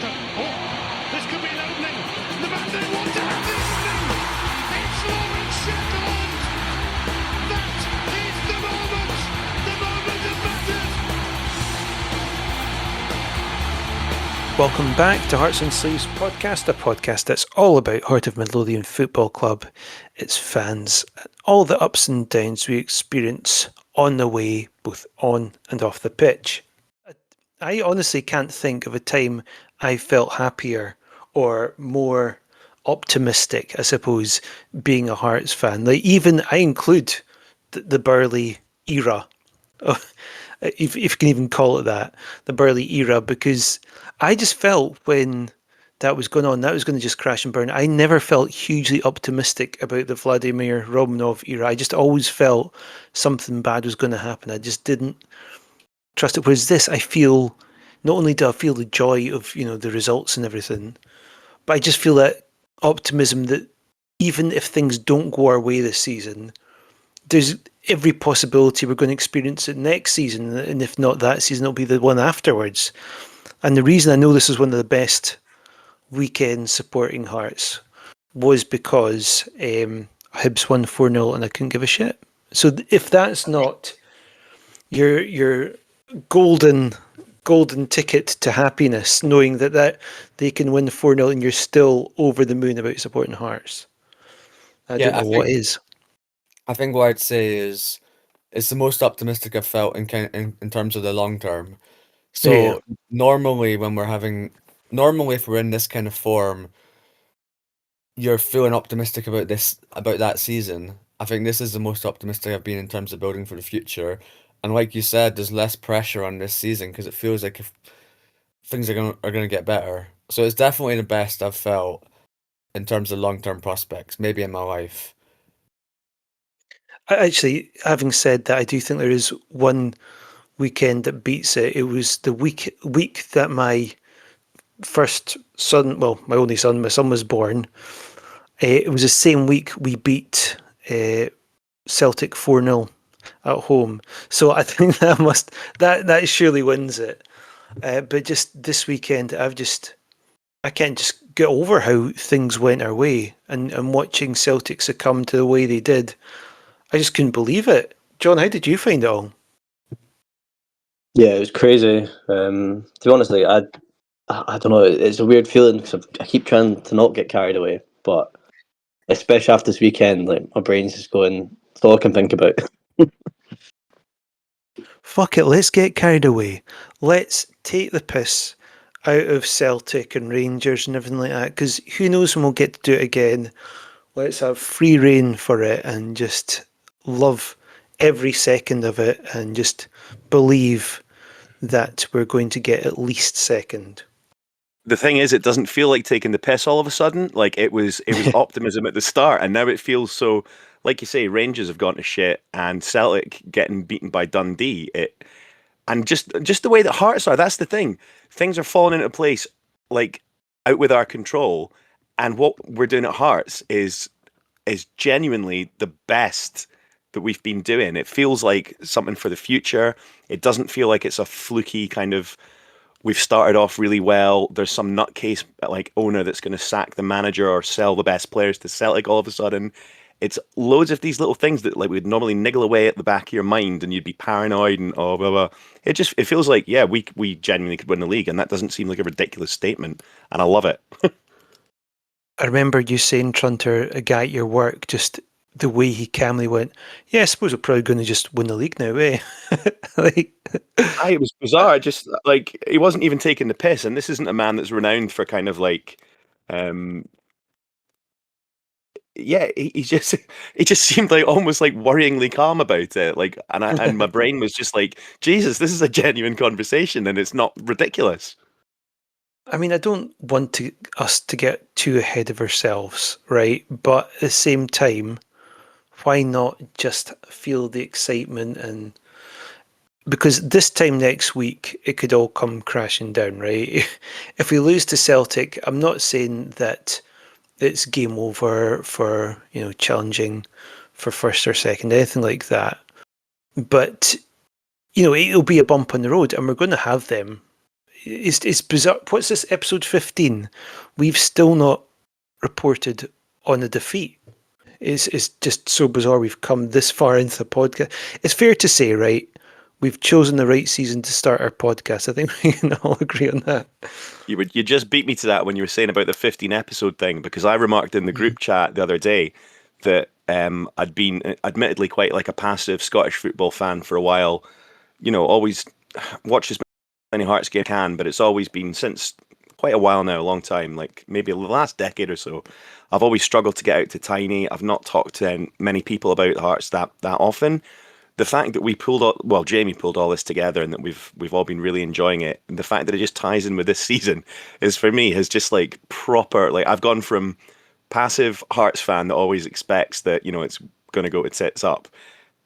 Trunter. Oh, this could be an opening. The man didn't want to have the opening. It's Lawrence Shackleton. That is the moment. The moment of matters. Welcome back to Hearts and Sleeves podcast, a podcast that's all about Heart of Midlothian Football Club, its fans, and all the ups and downs we experience on the way, both on and off the pitch. I honestly can't think of a time I felt happier or more optimistic, I suppose, being a Hearts fan. Like, even I include the Burley era, if you can even call it that, the Burley era, because I just felt when that was going on, that was going to just crash and burn. I never felt hugely optimistic about the Vladimir Romanov era. I just always felt something bad was going to happen. I just didn't trust it. Whereas this, I feel, not only do I feel the joy of, the results and everything, but I just feel that optimism that even if things don't go our way this season, there's every possibility we're going to experience it next season, and if not that season, it'll be the one afterwards. And the reason I know this is one of the best weekends supporting Hearts was because Hibs won 4-0 and I couldn't give a shit. So if that's not your golden ticket to happiness, knowing that they can win 4-0 and you're still over the moon about supporting Hearts, I don't know what is. I think what I'd say is it's the most optimistic I've felt in terms of the long term. So normally if we're in this kind of form, you're feeling optimistic about that season. I think this is the most optimistic I've been in terms of building for the future. And like you said, there's less pressure on this season because it feels like if things are gonna get better. So it's definitely the best I've felt in terms of long-term prospects, maybe in my life. Actually, having said that, I do think there is one weekend that beats it. It was the week that my first son, well, my only son, my son was born. It was the same week we beat Celtic 4-0 at home. So I think that surely wins it. But just this weekend, I can't just get over how things went our way, and watching Celtic succumb to the way they did. I just couldn't believe it. John, how did you find it all? Yeah, it was crazy. To be honest, like, I don't know. It's a weird feeling because I keep trying to not get carried away, but especially after this weekend, like my brain's just going. That's all I can think about. Fuck it, let's get carried away. Let's take the piss out of Celtic and Rangers and everything like that, because who knows when we'll get to do it again. Let's have free reign for it and just love every second of it and just believe that we're going to get at least second. The thing is, it doesn't feel like taking the piss all of a sudden. Like it was optimism at the start, and now it feels so. Like you say, Rangers have gone to shit, and Celtic getting beaten by Dundee. And just the way that Hearts are. That's the thing. Things are falling into place, like out with our control. And what we're doing at Hearts is genuinely the best that we've been doing. It feels like something for the future. It doesn't feel like it's a fluky kind of. We've started off really well. There's some nutcase like owner that's going to sack the manager or sell the best players to Celtic all of a sudden. It's loads of these little things that like would normally niggle away at the back of your mind, and you'd be paranoid and blah blah. It feels like we genuinely could win the league, and that doesn't seem like a ridiculous statement, and I love it. I remember you saying, Trunter, a guy at your work, just the way he calmly went, yeah, I suppose we're probably going to just win the league now, eh? It was bizarre. Just like he wasn't even taking the piss, and this isn't a man that's renowned for kind of like, he just seemed like almost like worryingly calm about it. Like, and my brain was just like, Jesus, this is a genuine conversation, and it's not ridiculous. I mean, I don't want us to get too ahead of ourselves, right? But at the same time, why not just feel the excitement? And because this time next week, it could all come crashing down, right? If we lose to Celtic, I'm not saying that it's game over for, challenging for first or second, anything like that. But, it'll be a bump on the road, and we're going to have them. it's bizarre. What's this, episode 15? We've still not reported on a defeat. It's just so bizarre we've come this far into the podcast. It's fair to say, right, we've chosen the right season to start our podcast. I think we can all agree on that. You just beat me to that when you were saying about the 15 episode thing, because I remarked in the group chat the other day that I'd been admittedly quite like a passive Scottish football fan for a while. You know, always watch as many Hearts games as I can, but it's always been since quite a while now, a long time, like maybe the last decade or so. I've always struggled to get out to Tiny. I've not talked to many people about Hearts that often. The fact that we pulled all, well, Jamie pulled all this together, and that we've all been really enjoying it, and the fact that it just ties in with this season is, for me, has just like proper, like, I've gone from passive Hearts fan that always expects that, you know, it's going to go to tits up,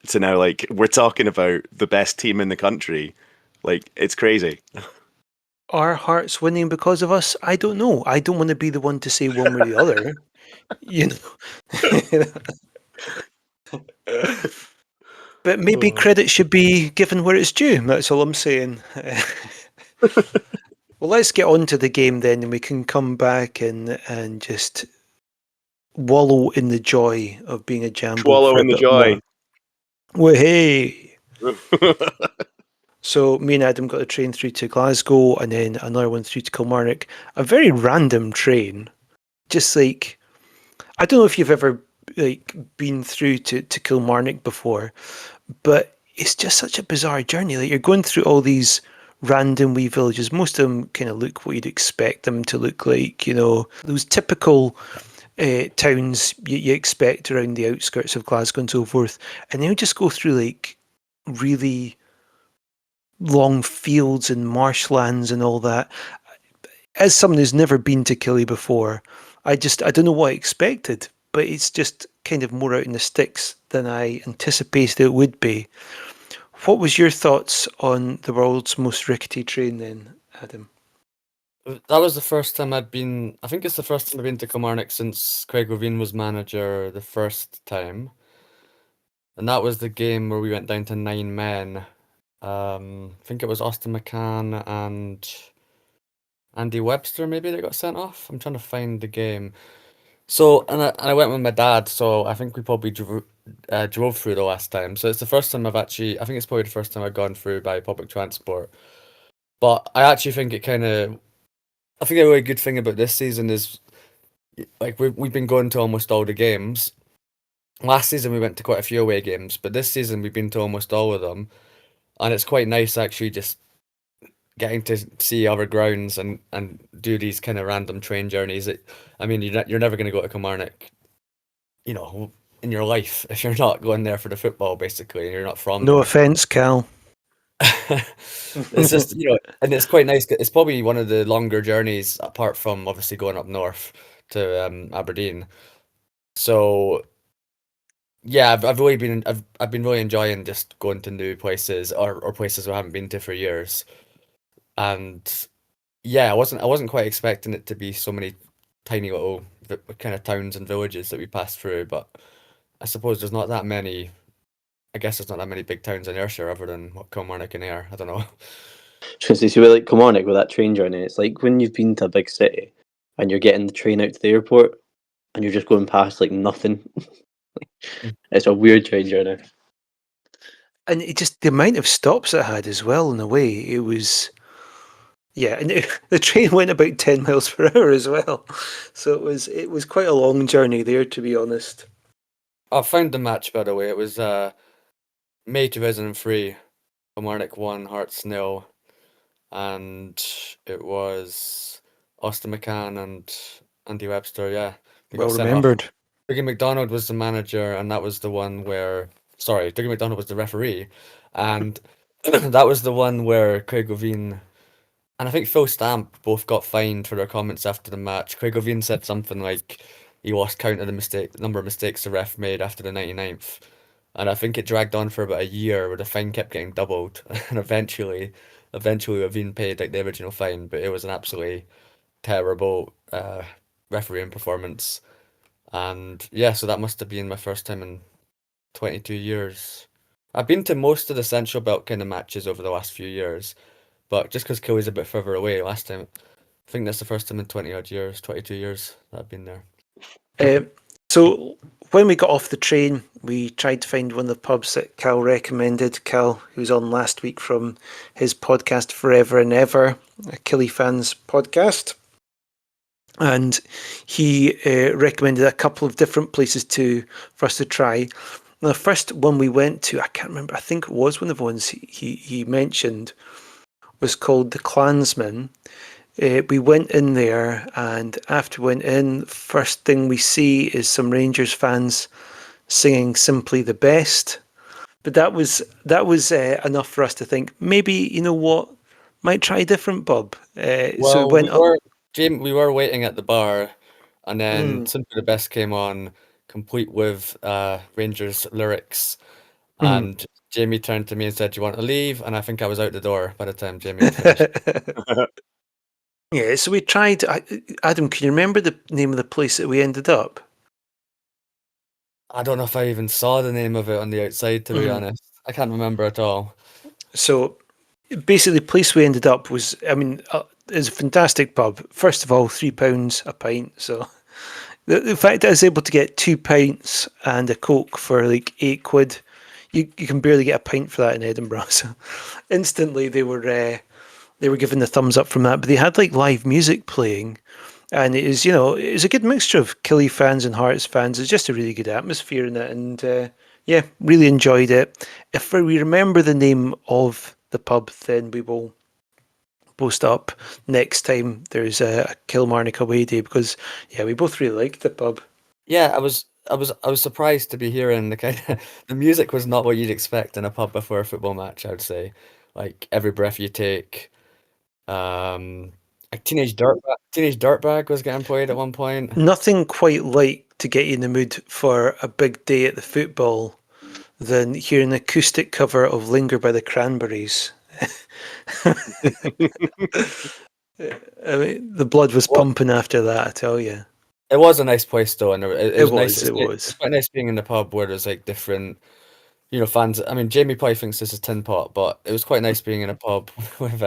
to now, like, we're talking about the best team in the country. Like, it's crazy. Are Hearts winning because of us? I don't know. I don't want to be the one to say one way or the other. You know. But maybe credit should be given where it's due. That's all I'm saying. Well, let's get on to the game then, and we can come back and just wallow in the joy of being a Jambo Swallow for a in the bit joy. more. Well, hey. So me and Adam got a train through to Glasgow, and then another one through to Kilmarnock. A very random train. Just like, I don't know if you've ever like been through to Kilmarnock before, but it's just such a bizarre journey. Like, you're going through all these random wee villages. Most of them kind of look what you'd expect them to look like. You know, those typical towns you expect around the outskirts of Glasgow and so forth. And then you just go through like really long fields and marshlands and all that. As someone who's never been to Killie before, I don't know what I expected, but it's just kind of more out in the sticks than I anticipated it would be. What was your thoughts on the world's most rickety train then, Adam? That was the first time I'd been. I think it's the first time I've been to Kilmarnock since Craig Levine was manager the first time, and that was the game where we went down to 9 men. I think it was Austin McCann and Andy Webster, maybe, that got sent off. I'm trying to find the game. So, and I went with my dad, so I think we probably drove through the last time. So it's the first time I think it's probably the first time I've gone through by public transport. But I actually think I think a really good thing about this season is, like, we've been going to almost all the games. Last season we went to quite a few away games, but this season we've been to almost all of them. And it's quite nice actually just getting to see other grounds and do these kind of random train journeys. I mean, you're never going to go to Kilmarnock, you know, in your life if you're not going there for the football, basically, and you're not from No there. offense, Cal. It's just, you know, and it's quite nice. It's probably one of the longer journeys, apart from obviously going up north to Aberdeen. So yeah, I've been really enjoying just going to new places or places I haven't been to for years. And yeah, I wasn't quite expecting it to be so many tiny little kind of towns and villages that we passed through, but I suppose there's not that many. I guess there's not that many big towns in Ayrshire other than what Kilmarnock and Ayr. I don't know. So we like Kilmarnock with that train journey. It's like when you've been to a big city and you're getting the train out to the airport and you're just going past like nothing. It's a weird train journey. And it just, the amount of stops it had as well, in a way, it was, yeah, and the train went about 10 miles per hour as well. So it was quite a long journey there, to be honest. I found the match, by the way. It was May 2003. Kilmarnock 1, Hearts 0, and it was Austin McCann and Andy Webster. Yeah, they got Well sent off. remembered. Dougie McDonald was the manager, and that was the one where. Sorry, Dougie McDonald was the referee, and that was the one where Craig Levine and I think Phil Stamp both got fined for their comments after the match. Craig Levine said something like he lost count of the number of mistakes the ref made after the 99th. And I think it dragged on for about a year where the fine kept getting doubled. And eventually Levine paid like the original fine, but it was an absolutely terrible refereeing performance. And yeah, so that must have been my first time in 22 years. I've been to most of the Central Belt kind of matches over the last few years, but just because Killie's a bit further away last time, I think that's the first time in 20-odd years, 22 years that I've been there. So when we got off the train, we tried to find one of the pubs that Cal recommended. Cal, who's on last week from his podcast Forever and Ever, a Killie fans podcast. And he recommended a couple of different places for us to try. The first one we went to, I can't remember, I think it was one of the ones he mentioned, was called The Clansman. We went in there, and after we went in, first thing we see is some Rangers fans singing "Simply the Best." But that was enough for us to think, maybe, you know what, might try a different pub. So we went up. We were waiting at the bar, and then Simply the Best came on, complete with Rangers lyrics, and Jamie turned to me and said, "Do you want to leave?" And I think I was out the door by the time Jamie had finished. Yeah, so we tried. Adam, can you remember the name of the place that we ended up? I don't know if I even saw the name of it on the outside, to be honest. I can't remember at all. So basically, the place we ended up was, it's a fantastic pub. First of all, £3 a pint. So the fact that I was able to get 2 pints and a Coke for like £8, you can barely get a pint for that in Edinburgh. So instantly they were giving the thumbs up from that. But they had like live music playing, and it was a good mixture of Killie fans and Hearts fans. It's just a really good atmosphere in it, and yeah, really enjoyed it. If we remember the name of the pub, then we will post up next time there's a Kilmarnock away day, because yeah, we both really liked the pub. Yeah, I was surprised to be hearing the music was not what you'd expect in a pub before a football match, I would say. Like Every Breath You Take, like Teenage Dirtbag was getting played at one point. Nothing quite like to get you in the mood for a big day at the football than hearing an acoustic cover of Linger by the Cranberries. I mean, the blood was pumping after that, I tell you. It was a nice place though, and it was nice. It was. It's quite nice being in the pub where there's like different, fans. I mean, Jamie probably thinks this is tin pot, but it was quite nice being in a pub with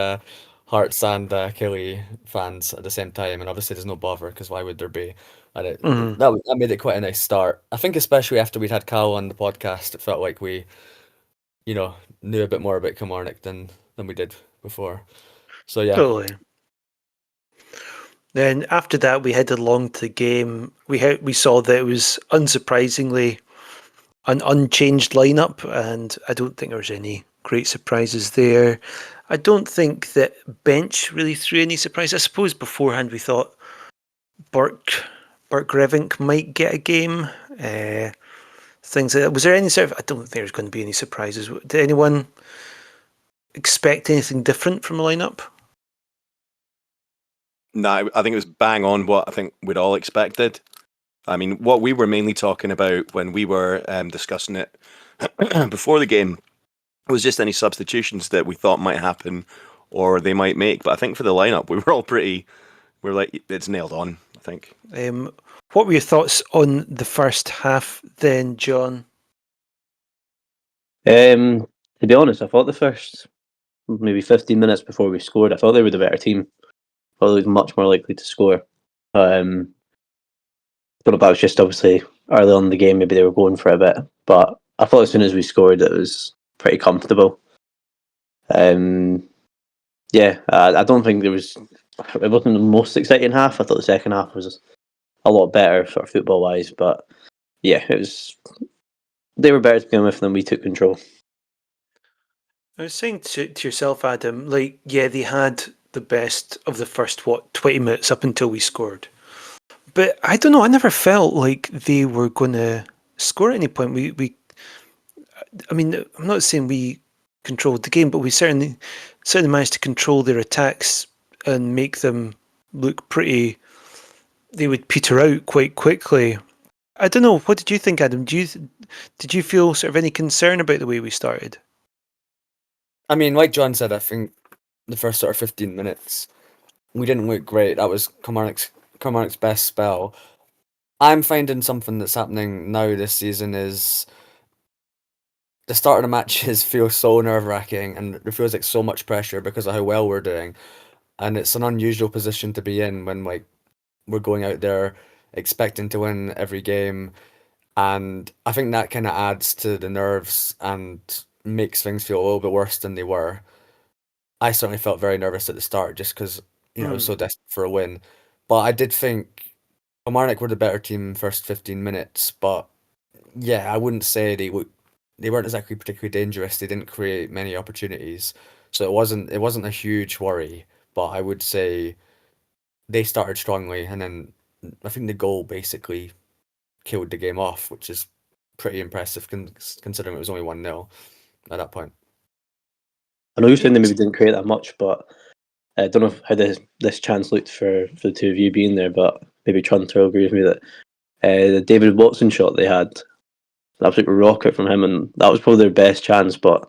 Hearts and Killie fans at the same time. And obviously, there's no bother because why would there be? And that made it quite a nice start. I think especially after we'd had Cal on the podcast, it felt like we, knew a bit more about Kilmarnock than we did before. So yeah. Totally. Then after that, we headed along to the game. We saw that it was unsurprisingly an unchanged lineup, and I don't think there was any great surprises there. I don't think that bench really threw any surprise. I suppose beforehand we thought Burke Grevink might get a game. Things like that. Was there any I don't think there's going to be any surprises. Did anyone expect anything different from the lineup? No, I think it was bang on what I think we'd all expected. I mean, what we were mainly talking about when we were discussing it before the game was just any substitutions that we thought might happen or they might make. But I think for the lineup, we were all we're like, it's nailed on, I think. What were your thoughts on the first half then, John? To be honest, I thought the first maybe 15 minutes before we scored, I thought they were the better team. I thought they was much more likely to score. I don't know, that was just obviously early on in the game, maybe they were going for a bit. But I thought as soon as we scored, it was pretty comfortable. Yeah, I don't think it wasn't the most exciting half. I thought the second half was a lot better, sort of football wise. But yeah, they were better to begin with, than we took control. I was saying to yourself, Adam, like, yeah, they had the best of the first 20 minutes up until we scored. But I don't know, I never felt like they were going to score at any point. I mean, I'm not saying we controlled the game, but we certainly managed to control their attacks and make them look pretty. They would peter out quite quickly. I don't know. What did you think, Adam? Did you feel sort of any concern about the way we started? I mean, like John said, I think the first sort of 15 minutes, we didn't look great. That was Kilmarnock's best spell. I'm finding something that's happening now this season is the start of the matches feel so nerve-wracking, and there feels like so much pressure because of how well we're doing. And it's an unusual position to be in when like we're going out there expecting to win every game. And I think that kind of adds to the nerves and makes things feel a little bit worse than they were. I certainly felt very nervous at the start just because, I was so desperate for a win. But I did think Kilmarnock were the better team first 15 minutes. But yeah, I wouldn't say they weren't exactly particularly dangerous. They didn't create many opportunities. So it wasn't a huge worry. But I would say they started strongly, and then I think the goal basically killed the game off, which is pretty impressive considering it was only 1-0 at that point. I know you're saying they maybe didn't create that much, but I don't know how this chance looked for the two of you being there, but maybe Trunter will agree with me that the David Watson shot they had, an absolute rocket from him, and that was probably their best chance. But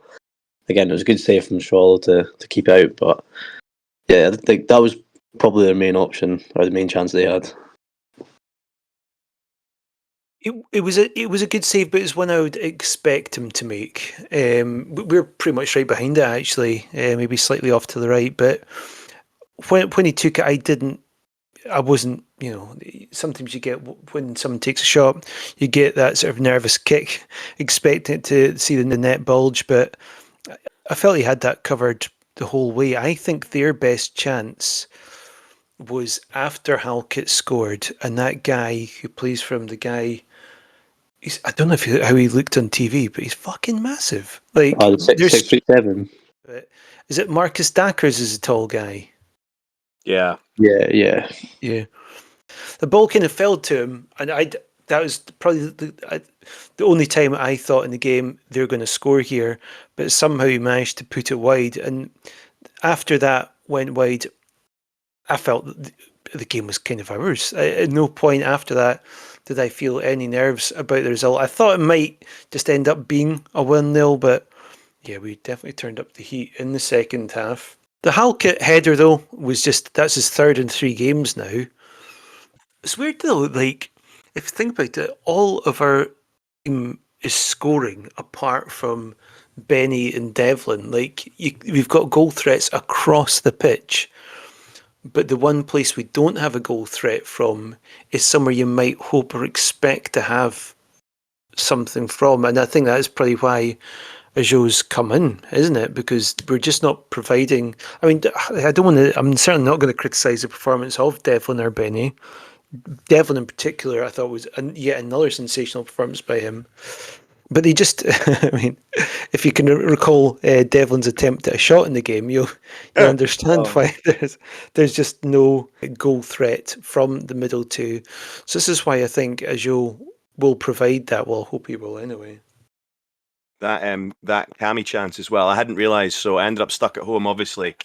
again, it was a good save from Swallow to keep out. But yeah, I think that was probably their main option or the main chance they had. It was a good save, but it's one I would expect him to make. We're pretty much right behind it actually, maybe slightly off to the right. But when he took it, I wasn't. Sometimes you get when someone takes a shot, you get that sort of nervous kick, expecting to see the net bulge. But I felt he had that covered the whole way. I think their best chance was after Halkett scored, and that guy who plays for him, the guy. I don't know how he looked on TV, but he's fucking massive. Like, The 6'7". Is it Marcus Dackers is a tall guy? Yeah. Yeah. The ball kind of fell to him, and that was probably the only time I thought in the game they're going to score here, but somehow he managed to put it wide. And after that went wide, I felt that the game was kind of ours. At no point after that did I feel any nerves about the result. I thought it might just end up being a 1-0, but yeah, we definitely turned up the heat in the second half. The Halkett header, though, that's his third in 3 games now. It's weird, though, like, if you think about it, all of our team is scoring apart from Benny and Devlin. Like, we've got goal threats across the pitch. But the one place we don't have a goal threat from is somewhere you might hope or expect to have something from. And I think that is probably why Ajo's come in, isn't it? Because we're just not providing. I mean, I'm certainly not going to criticise the performance of Devlin or Benny. Devlin in particular, I thought was yet another sensational performance by him. But they just, I mean, if you can recall Devlin's attempt at a shot in the game, you'll understand why there's just no goal threat from the middle two. So this is why I think Ajo will provide that. Well, I hope he will anyway. That Cammy chance as well. I hadn't realised, so I ended up stuck at home, obviously,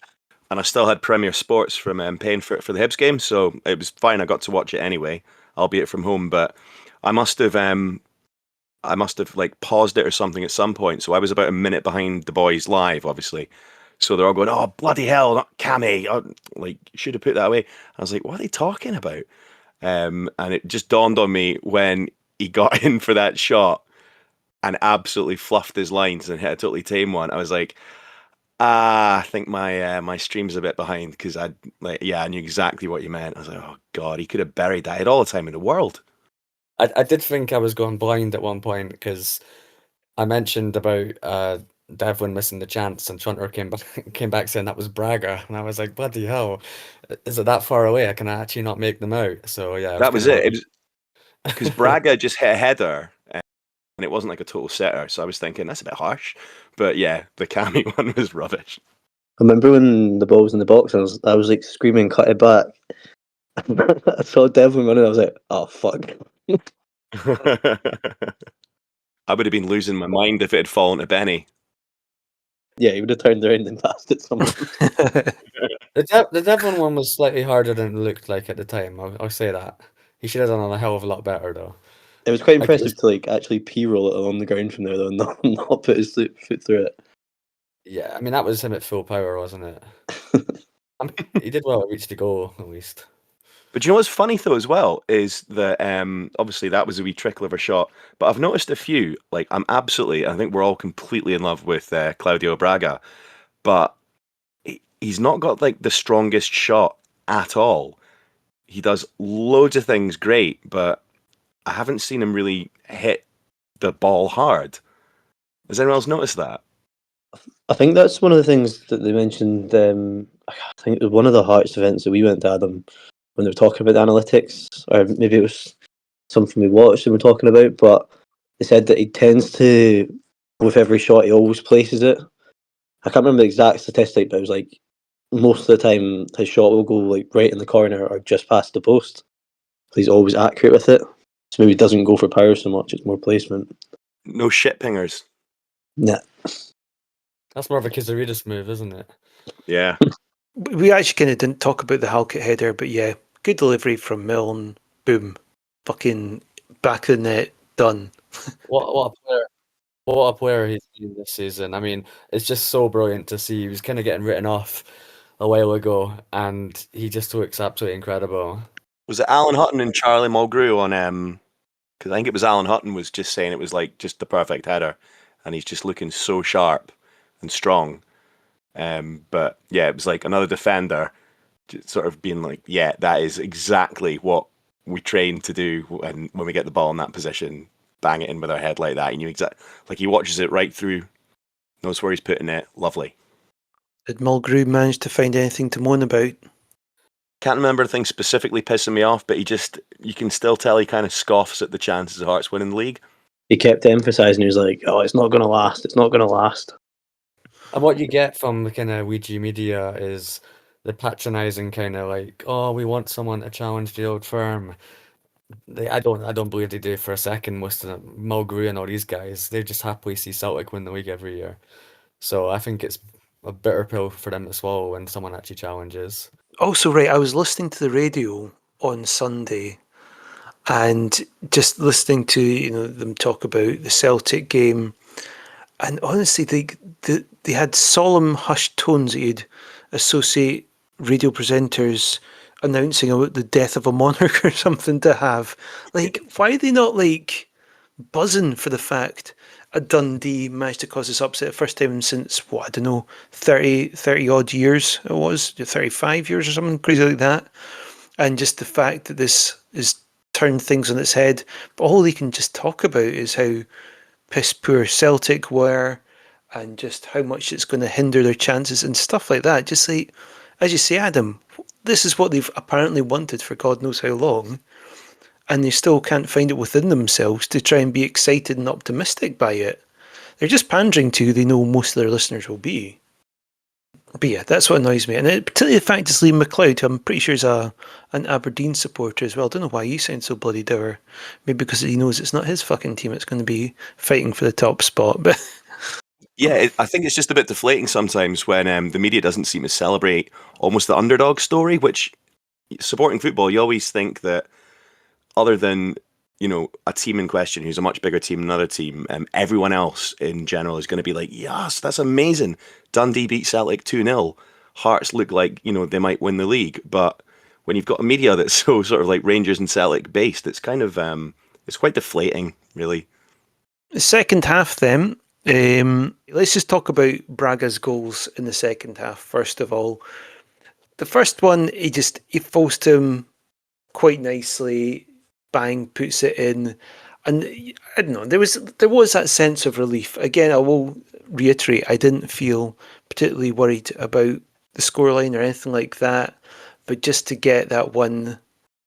and I still had Premier Sports from paying for the Hibs game, so it was fine. I got to watch it anyway, albeit from home. But I must have like paused it or something at some point. So I was about a minute behind the boys live, obviously. So they're all going, "Oh bloody hell, not Cammy!" Like, should have put that away. I was like, "What are they talking about?" And it just dawned on me when he got in for that shot and absolutely fluffed his lines and hit a totally tame one. I was like, I think my stream's a bit behind because I knew exactly what you meant. I was like, oh god, he could have buried that. He had all the time in the world. I did think I was going blind at one point because I mentioned about Devlin missing the chance, and Trunter came back saying that was Braga, and I was like, bloody hell, is it that far away? I can actually not make them out. So yeah, That was it. It was because Braga just hit a header, and it wasn't like a total setter. So I was thinking that's a bit harsh, but yeah, the Cammy one was rubbish. I remember when the ball was in the box, and I was like screaming, "Cut it back!" I saw Devlin running. I was like, "Oh fuck!" I would have been losing my mind if it had fallen to Benny. Yeah, he would have turned around and passed it someone. The Devlin one was slightly harder than it looked like at the time. I'll say that. He should have done a hell of a lot better though. It was quite impressive to actually p-roll it along the ground from there though, and not put his foot through it. Yeah, I mean that was him at full power, wasn't it? He did well to reach the goal at least. But you know what's funny though as well is that obviously that was a wee trickle of a shot, but I've noticed a few. Like I think we're all completely in love with Claudio Braga, but he's not got like the strongest shot at all. He does loads of things great, but I haven't seen him really hit the ball hard. Has anyone else noticed that? I think that's one of the things that they mentioned. I think it was one of the Hearts events that we went to, Adam, when they were talking about the analytics, or maybe it was something we watched and we're talking about. But they said that he tends to, with every shot, he always places it. I can't remember the exact statistic, but it was like most of the time his shot will go like right in the corner or just past the post. He's always accurate with it. So maybe he doesn't go for power so much; it's more placement. No shit pingers. Yeah. That's more of a Kizaridis move, isn't it? Yeah. We actually kind of didn't talk about the Halkett header, but yeah, good delivery from Milne. Boom. Fucking back of the net. Done. What a player. What a player he's been this season. I mean, it's just so brilliant to see. He was kind of getting written off a while ago, and he just looks absolutely incredible. Was it Alan Hutton and Charlie Mulgrew on because I think it was Alan Hutton was just saying it was like just the perfect header, and he's just looking so sharp and strong. But yeah, it was like another defender just sort of being like, yeah, that is exactly what we train to do when we get the ball in that position, bang it in with our head like that. He knew exactly, like he watches it right through, knows where he's putting it. Lovely. Did Mulgrew manage to find anything to moan about? Can't remember anything specifically pissing me off, but you can still tell he kind of scoffs at the chances of Hearts winning the league. He kept emphasising, he was like, oh, it's not going to last, it's not going to last. And what you get from the kind of Ouija media is the patronising kind of like, oh, we want someone to challenge the old firm. I don't believe they do for a second. Most of them, Mulgrew and all these guys, they just happily see Celtic win the league every year. So I think it's a bitter pill for them to swallow when someone actually challenges. Also, right, I was listening to the radio on Sunday and just listening to them talk about the Celtic game, and honestly, they had solemn, hushed tones that you'd associate radio presenters announcing about the death of a monarch or something to have. Like, why are they not like buzzing for the fact a Dundee managed to cause this upset the first time since, what, I don't know, 30 odd years it was, 35 years or something crazy like that. And just the fact that this is turned things on its head. But all they can just talk about is how piss poor Celtic were and just how much it's going to hinder their chances and stuff like that. Just like, as you say, Adam, this is what they've apparently wanted for God knows how long. And they still can't find it within themselves to try and be excited and optimistic by it. They're just pandering to who they know most of their listeners will be. But yeah, that's what annoys me. And particularly the fact it's Liam McLeod, who I'm pretty sure is an Aberdeen supporter as well. I don't know why he sounds so bloody dour. Maybe because he knows it's not his fucking team that's going to be fighting for the top spot. But Yeah, I think it's just a bit deflating sometimes when the media doesn't seem to celebrate almost the underdog story, which supporting football, you always think that other than a team in question who's a much bigger team than another team, everyone else in general is going to be like, yes, that's amazing. Dundee beat Celtic 2-0. Hearts look like they might win the league, but when you've got a media that's so sort of like Rangers and Celtic based, it's kind of it's quite deflating, really. the second half then, let's just talk about Braga's goals in the second half first of all. The first one, he falls to him quite nicely, bang, puts it in. And I don't know, there was that sense of relief. Again, I will reiterate, I didn't feel particularly worried about the scoreline or anything like that. But just to get that one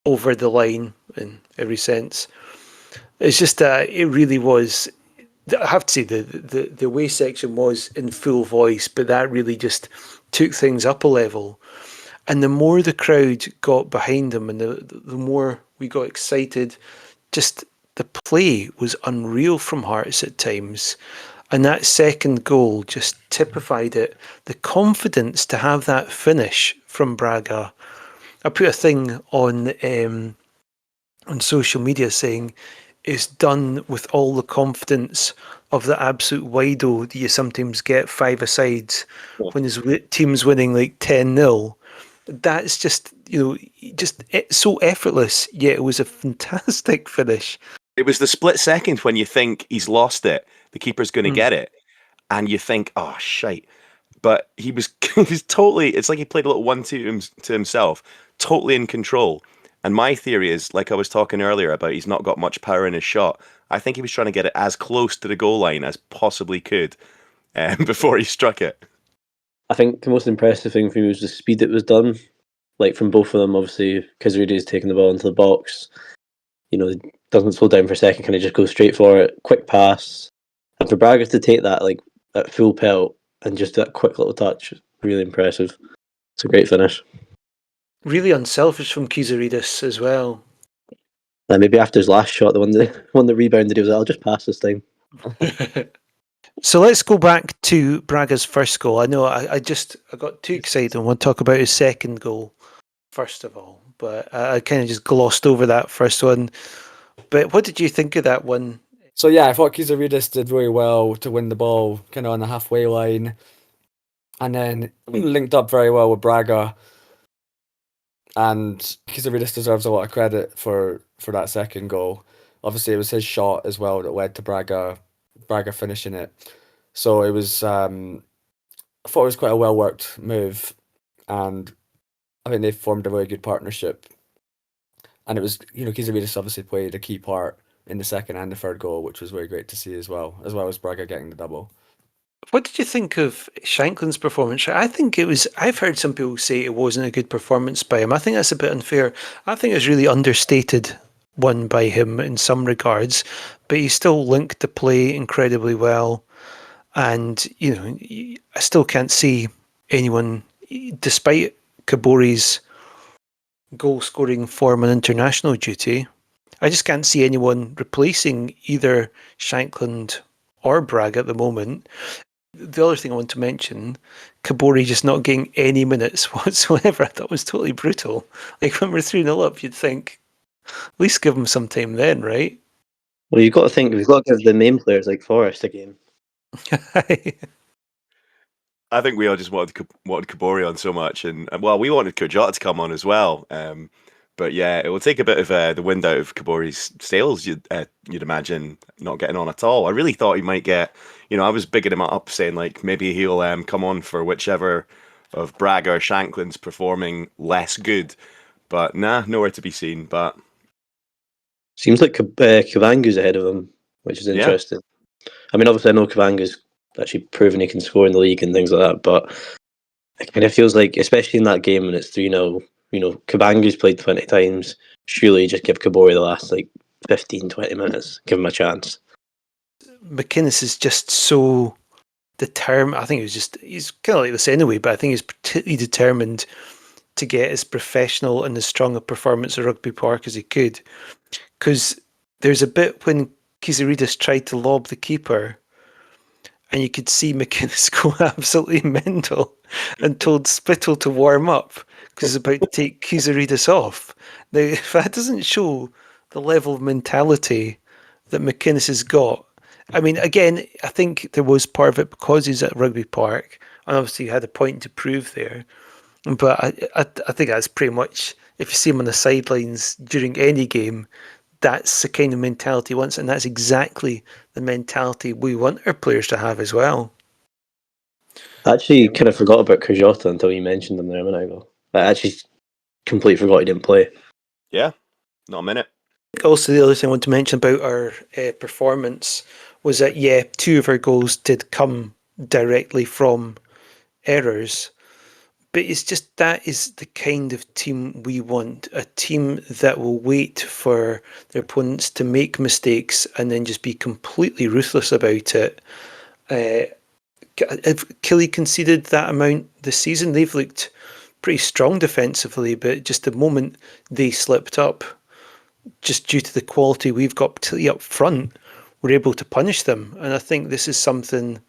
over the line in every sense, it's just that it really was. I have to say the away section was in full voice, but that really just took things up a level. And the more the crowd got behind him and the more we got excited, just the play was unreal from Hearts at times. And that second goal just typified it. The confidence to have that finish from Braga. I put a thing on social media saying it's done with all the confidence of the absolute wido that you sometimes get 5-a-sides when his team's winning like 10-0. that's just, so effortless, yet it was a fantastic finish. It was the split second when you think he's lost it, the keeper's going to get it, and you think, oh, shite. But he was, he was totally, it's like he played a little 1-2 to himself, totally in control. And my theory is, like I was talking earlier about, he's not got much power in his shot. I think he was trying to get it as close to the goal line as possibly could before he struck it. I think the most impressive thing for me was the speed it was done. Like from both of them, obviously, Kizarides taking the ball into the box. Doesn't slow down for a second, kind of just goes straight for it. Quick pass. And for Braga to take that at full pelt and just do that quick little touch, really impressive. It's a great finish. Really unselfish from Kizarides as well. And maybe after his last shot, the one that rebounded, he was like, I'll just pass this time. So let's go back to Braga's first goal. I know I got too excited and want to talk about his second goal first of all, but I kind of just glossed over that first one. But what did you think of that one? So yeah, I thought Kizarides did really well to win the ball kind of on the halfway line, and then linked up very well with Braga. And Kizarides deserves a lot of credit for that second goal. Obviously, it was his shot as well that led to Braga finishing it. So it was, I thought it was quite a well worked move, and I think they formed a very good partnership. And it was, Kizarides obviously played a key part in the second and the third goal, which was very great to see as well as Braga getting the double. What did you think of Shankland's performance? I think it was. I've heard some people say it wasn't a good performance by him. I think that's a bit unfair. I think it was really understated one by him in some regards, but he still linked the play incredibly well. And I still can't see anyone, despite Kabori's goal-scoring form on international duty. I just can't see anyone replacing either Shankland or Braga at the moment. The other thing I want to mention, Kabori just not getting any minutes whatsoever, I thought was totally brutal. Like when we're 3-0 up, you'd think, at least give him some time then, right? Well, you've got to think, we've got to give the main players like Forrest a game. I think we all just wanted Kabori on so much, and well, we wanted Kojota to come on as well. But yeah, it will take a bit of the wind out of Kabori's sails. You'd imagine not getting on at all. I really thought he might get. I was bigging him up, saying like maybe he'll come on for whichever of Braga or Shankland's performing less good. But nah, nowhere to be seen. But seems like Kavangu's ahead of him, which is interesting. Yeah. I mean, obviously, I know Kavangu's actually proven he can score in the league and things like that, but it kind of feels like, especially in that game when it's 3-0, Kabangu's played 20 times. Surely just give Kabori the last 15, 20 minutes, give him a chance. McInnes is just so determined. I think he's kind of like this anyway, but I think he's particularly determined to get as professional and as strong a performance at Rugby Park as he could. Because there's a bit when Kizarides tried to lob the keeper, and you could see McInnes go absolutely mental and told Spittle to warm up because he's about to take Kizarides off. Now, if that doesn't show the level of mentality that McInnes has got, I mean, again, I think there was part of it because he's at Rugby Park, and obviously he had a point to prove there. But I think that's pretty much, if you see him on the sidelines during any game, that's the kind of mentality he wants, and that's exactly the mentality we want our players to have as well. I actually kind of forgot about Kojota until you mentioned him there a minute ago. I actually completely forgot he didn't play. Yeah, not a minute. Also, the other thing I want to mention about our performance was that, yeah, 2 of our goals did come directly from errors. But it's just that is the kind of team we want. A team that will wait for their opponents to make mistakes and then just be completely ruthless about it. If Killie conceded that amount this season, they've looked pretty strong defensively, but just the moment they slipped up, just due to the quality we've got, particularly up front, we're able to punish them. And I think this is something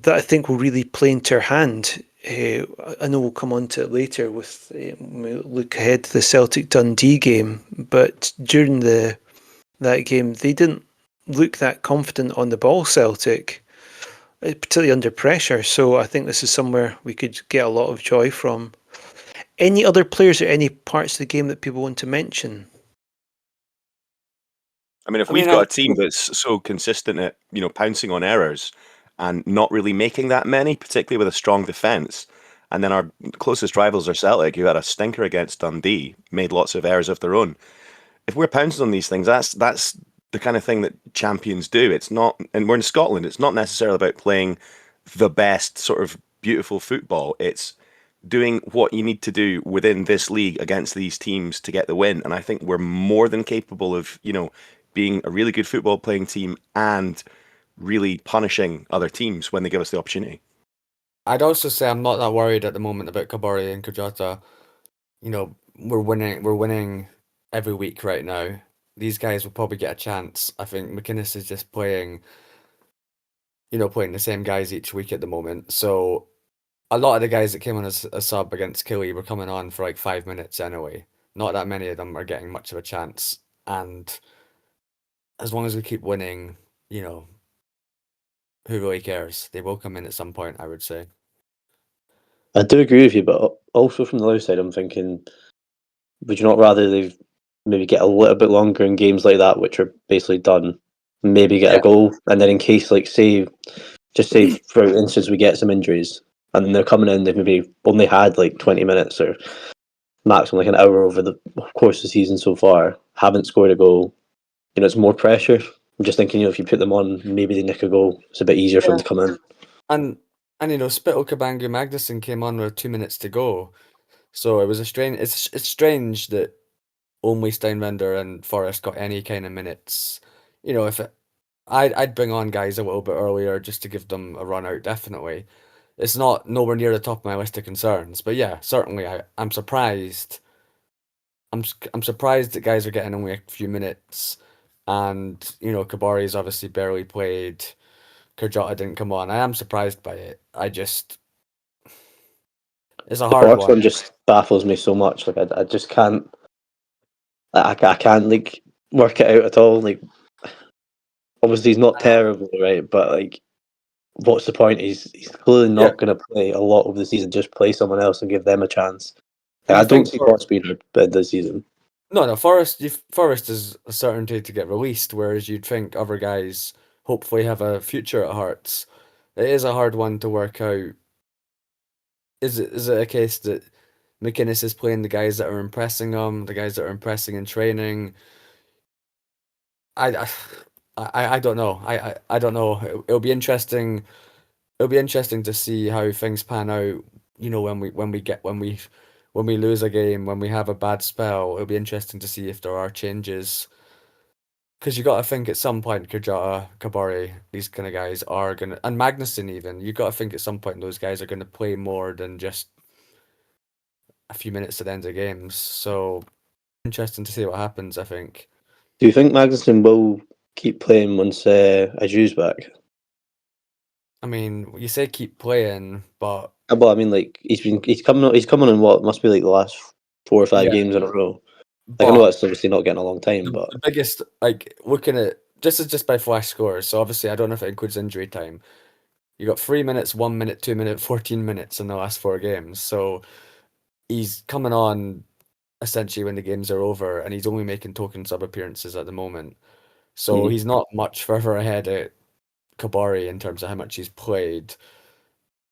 that I think will really play into our hand. I know we'll come on to it later with when we look ahead to the Celtic Dundee game, but during that game they didn't look that confident on the ball, Celtic, particularly under pressure. So I think this is somewhere we could get a lot of joy from. Any other players or any parts of the game that people want to mention? I mean, if we've got a team that's so consistent at, pouncing on errors and not really making that many, particularly with a strong defence, and then our closest rivals are Celtic, who had a stinker against Dundee, made lots of errors of their own. If we're pouncing on these things, that's the kind of thing that champions do. It's not, and we're in Scotland, it's not necessarily about playing the best sort of beautiful football. It's doing what you need to do within this league against these teams to get the win. And I think we're more than capable of, being a really good football playing team and really punishing other teams when they give us the opportunity. I'd also say I'm not that worried at the moment about Kabari and Kajata. We're winning every week right now. These guys will probably get a chance. I think McInnes is just playing the same guys each week at the moment. So a lot of the guys that came on as a sub against Killie were coming on for like 5 minutes anyway. Not that many of them are getting much of a chance. And as long as we keep winning, who really cares? They will come in at some point, I would say. I do agree with you, but also from the other side, I'm thinking, would you not rather they've maybe get a little bit longer in games like that, which are basically done, maybe get a goal, and then in case, like, say for instance, we get some injuries, and then they're coming in, they've maybe only had like 20 minutes or maximum like an hour over the course of the season so far, haven't scored a goal, it's more pressure. I'm just thinking, if you put them on, maybe they nick a goal. It's a bit easier for them to come in. And Spittle Kabangu Magnuson came on with 2 minutes to go. So it was it's strange that only Steinbender and Forrest got any kind of minutes. I'd bring on guys a little bit earlier just to give them a run out, definitely. It's not nowhere near the top of my list of concerns, but yeah, certainly I'm surprised. I'm surprised that guys are getting only a few minutes, and Kabari's obviously barely played. Kurjata didn't come on. I am surprised by it. It's a hard Forrest one. just baffles me so much. Like I just can't. I can't like work it out at all. Like obviously he's not terrible, right? But like, what's the point? He's clearly not going to play a lot of the season. Just play someone else and give them a chance. I don't see Forrest being bad this season. No, Forrest is a certainty to get released, whereas you'd think other guys hopefully have a future at Hearts. It is a hard one to work out. Is it a case that McInnes is playing the guys that are impressing him, the guys that are impressing in training? I don't know. I don't know. It'll be interesting. It'll be interesting to see how things pan out. When we lose a game, when we have a bad spell, it'll be interesting to see if there are changes. Because you got to think at some point, Kajata, Kabari, these kind of guys are gonna, and Magnuson even. You got to think at some point those guys are gonna play more than just a few minutes at the end of games. So interesting to see what happens. I think. Do you think Magnuson will keep playing once Aju's back? I mean, you say keep playing, but well, I mean, like he's coming in what must be like the last 4 or 5 games in a row. Like I know that's obviously not getting a long time, but the biggest, like looking at just by flash scores. So obviously, I don't know if it includes injury time. You got 3 minutes, 1 minute, 2 minute, 14 minutes in the last 4 games. So he's coming on essentially when the games are over, and he's only making token sub appearances at the moment. So he's not much further ahead at Kabari in terms of how much he's played.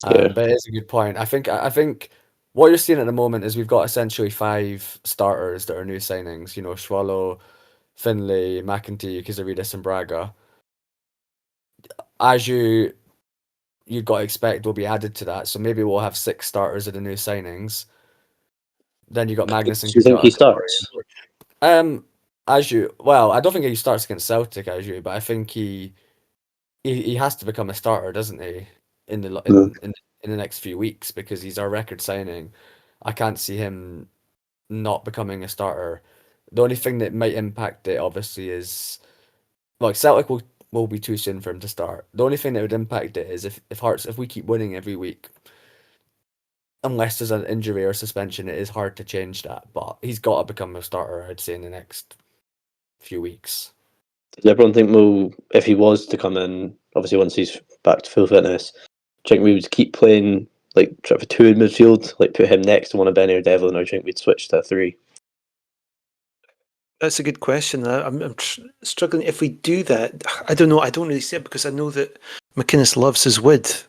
But it is a good point. I think what you're seeing at the moment is we've got essentially 5 starters that are new signings. Swallow, Finlay, McEntee, Kizaridis, and Braga. As you've got to expect will be added to that. So maybe we'll have 6 starters of the new signings. Then you got Magnus and. Do you think he starts? I don't think he starts against Celtic, but I think he has to become a starter, doesn't he? In the next few weeks, because he's our record signing. I can't see him not becoming a starter. The only thing that might impact it, obviously, is like Celtic will be too soon for him to start. The only thing that would impact it is if we keep winning every week, unless there's an injury or suspension, it is hard to change that. But he's got to become a starter, I'd say, in the next few weeks. Does everyone think if he was to come in, obviously once he's back to full fitness, do you think we would keep playing like sort of a 2 in midfield, like put him next to one of Benny or Devlin, or do you think we'd switch to a 3? That's a good question. I'm struggling. If we do that, I don't know. I don't really see it because I know that McInnes loves his width,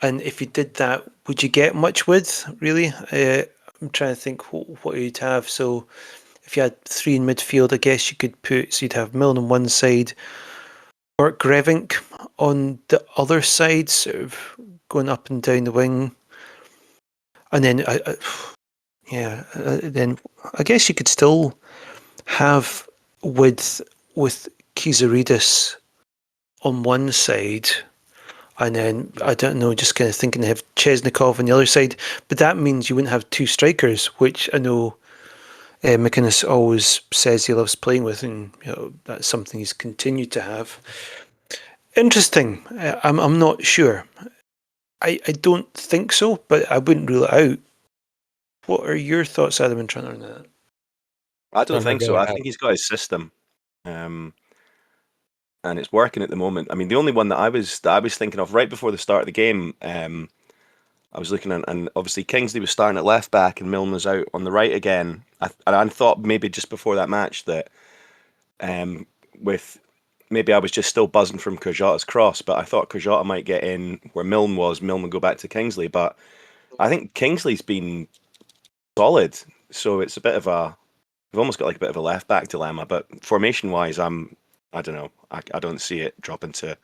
and if you did that, would you get much width? Really? I'm trying to think what you'd have. So, if you had 3 in midfield, I guess you could put. So you'd have Milne on one side, or Grevink on the other side, sort of going up and down the wing, and then then I guess you could still have with Kizaridis on one side, and then I don't know, just kind of thinking they have Chesnikov on the other side, but that means you wouldn't have 2 strikers, which I know McInnes always says he loves playing with, and that's something he's continued to have. Interesting. I'm not sure. I don't think so, but I wouldn't rule it out. What are your thoughts, Adam and Trunter, on that? I don't Trunter, think go so. I ahead. think he's got his system, and it's working at the moment. I mean, the only one that I was thinking of right before the start of the game, I was looking at, and obviously Kingsley was starting at left back and Milne was out on the right again. I thought maybe just before that match that with maybe I was just still buzzing from Kurzota's cross, but I thought Kurzota might get in where Milne was. Milne would go back to Kingsley, but I think Kingsley's been solid, so it's a bit of a we've almost got like a bit of a left back dilemma. But formation wise, I don't know. I don't see it dropping to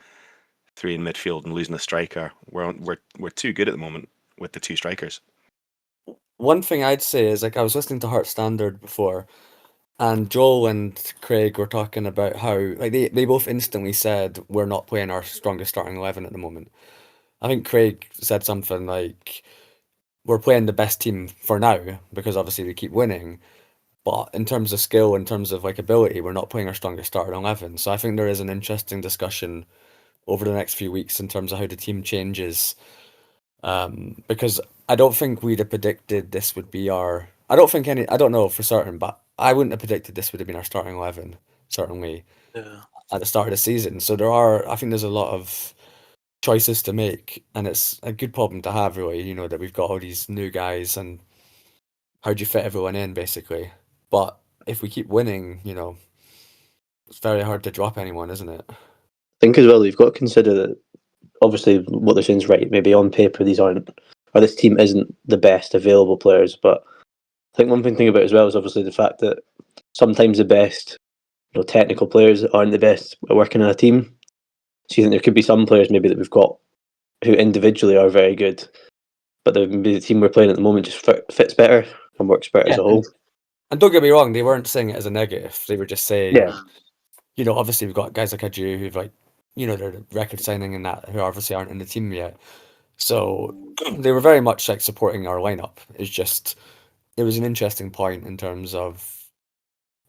3 in midfield and losing a striker. We're too good at the moment with the 2 strikers. One thing I'd say is, like, I was listening to Heart Standard before, and Joel and Craig were talking about how, like, they both instantly said we're not playing our strongest starting 11 at the moment. I think Craig said something like, we're playing the best team for now because obviously we keep winning, but in terms of skill, in terms of like ability, we're not playing our strongest starting 11. So I think there is an interesting discussion over the next few weeks in terms of how the team changes. Because I don't think we'd have predicted this would be our. I don't know for certain, but I wouldn't have predicted this would have been our starting 11, certainly Yeah. at the start of the season. So I think there's a lot of choices to make, and it's a good problem to have, really, that we've got all these new guys, and how do you fit everyone in, basically. But if we keep winning, it's very hard to drop anyone, isn't it? I think as well, you've got to consider that obviously what they're saying is right. Maybe on paper these aren't, or this team isn't the best available players, but I think one thing to think about as well is obviously the fact that sometimes the best, technical players aren't the best at working in a team. So you think there could be some players maybe that we've got who individually are very good, but maybe the team we're playing at the moment just fits better and works better as a whole. And don't get me wrong, they weren't saying it as a negative. They were just saying, Yeah. Obviously we've got guys like Aju who've they're record signing and that, who obviously aren't in the team yet. So they were very much like supporting our lineup. It was an interesting point in terms of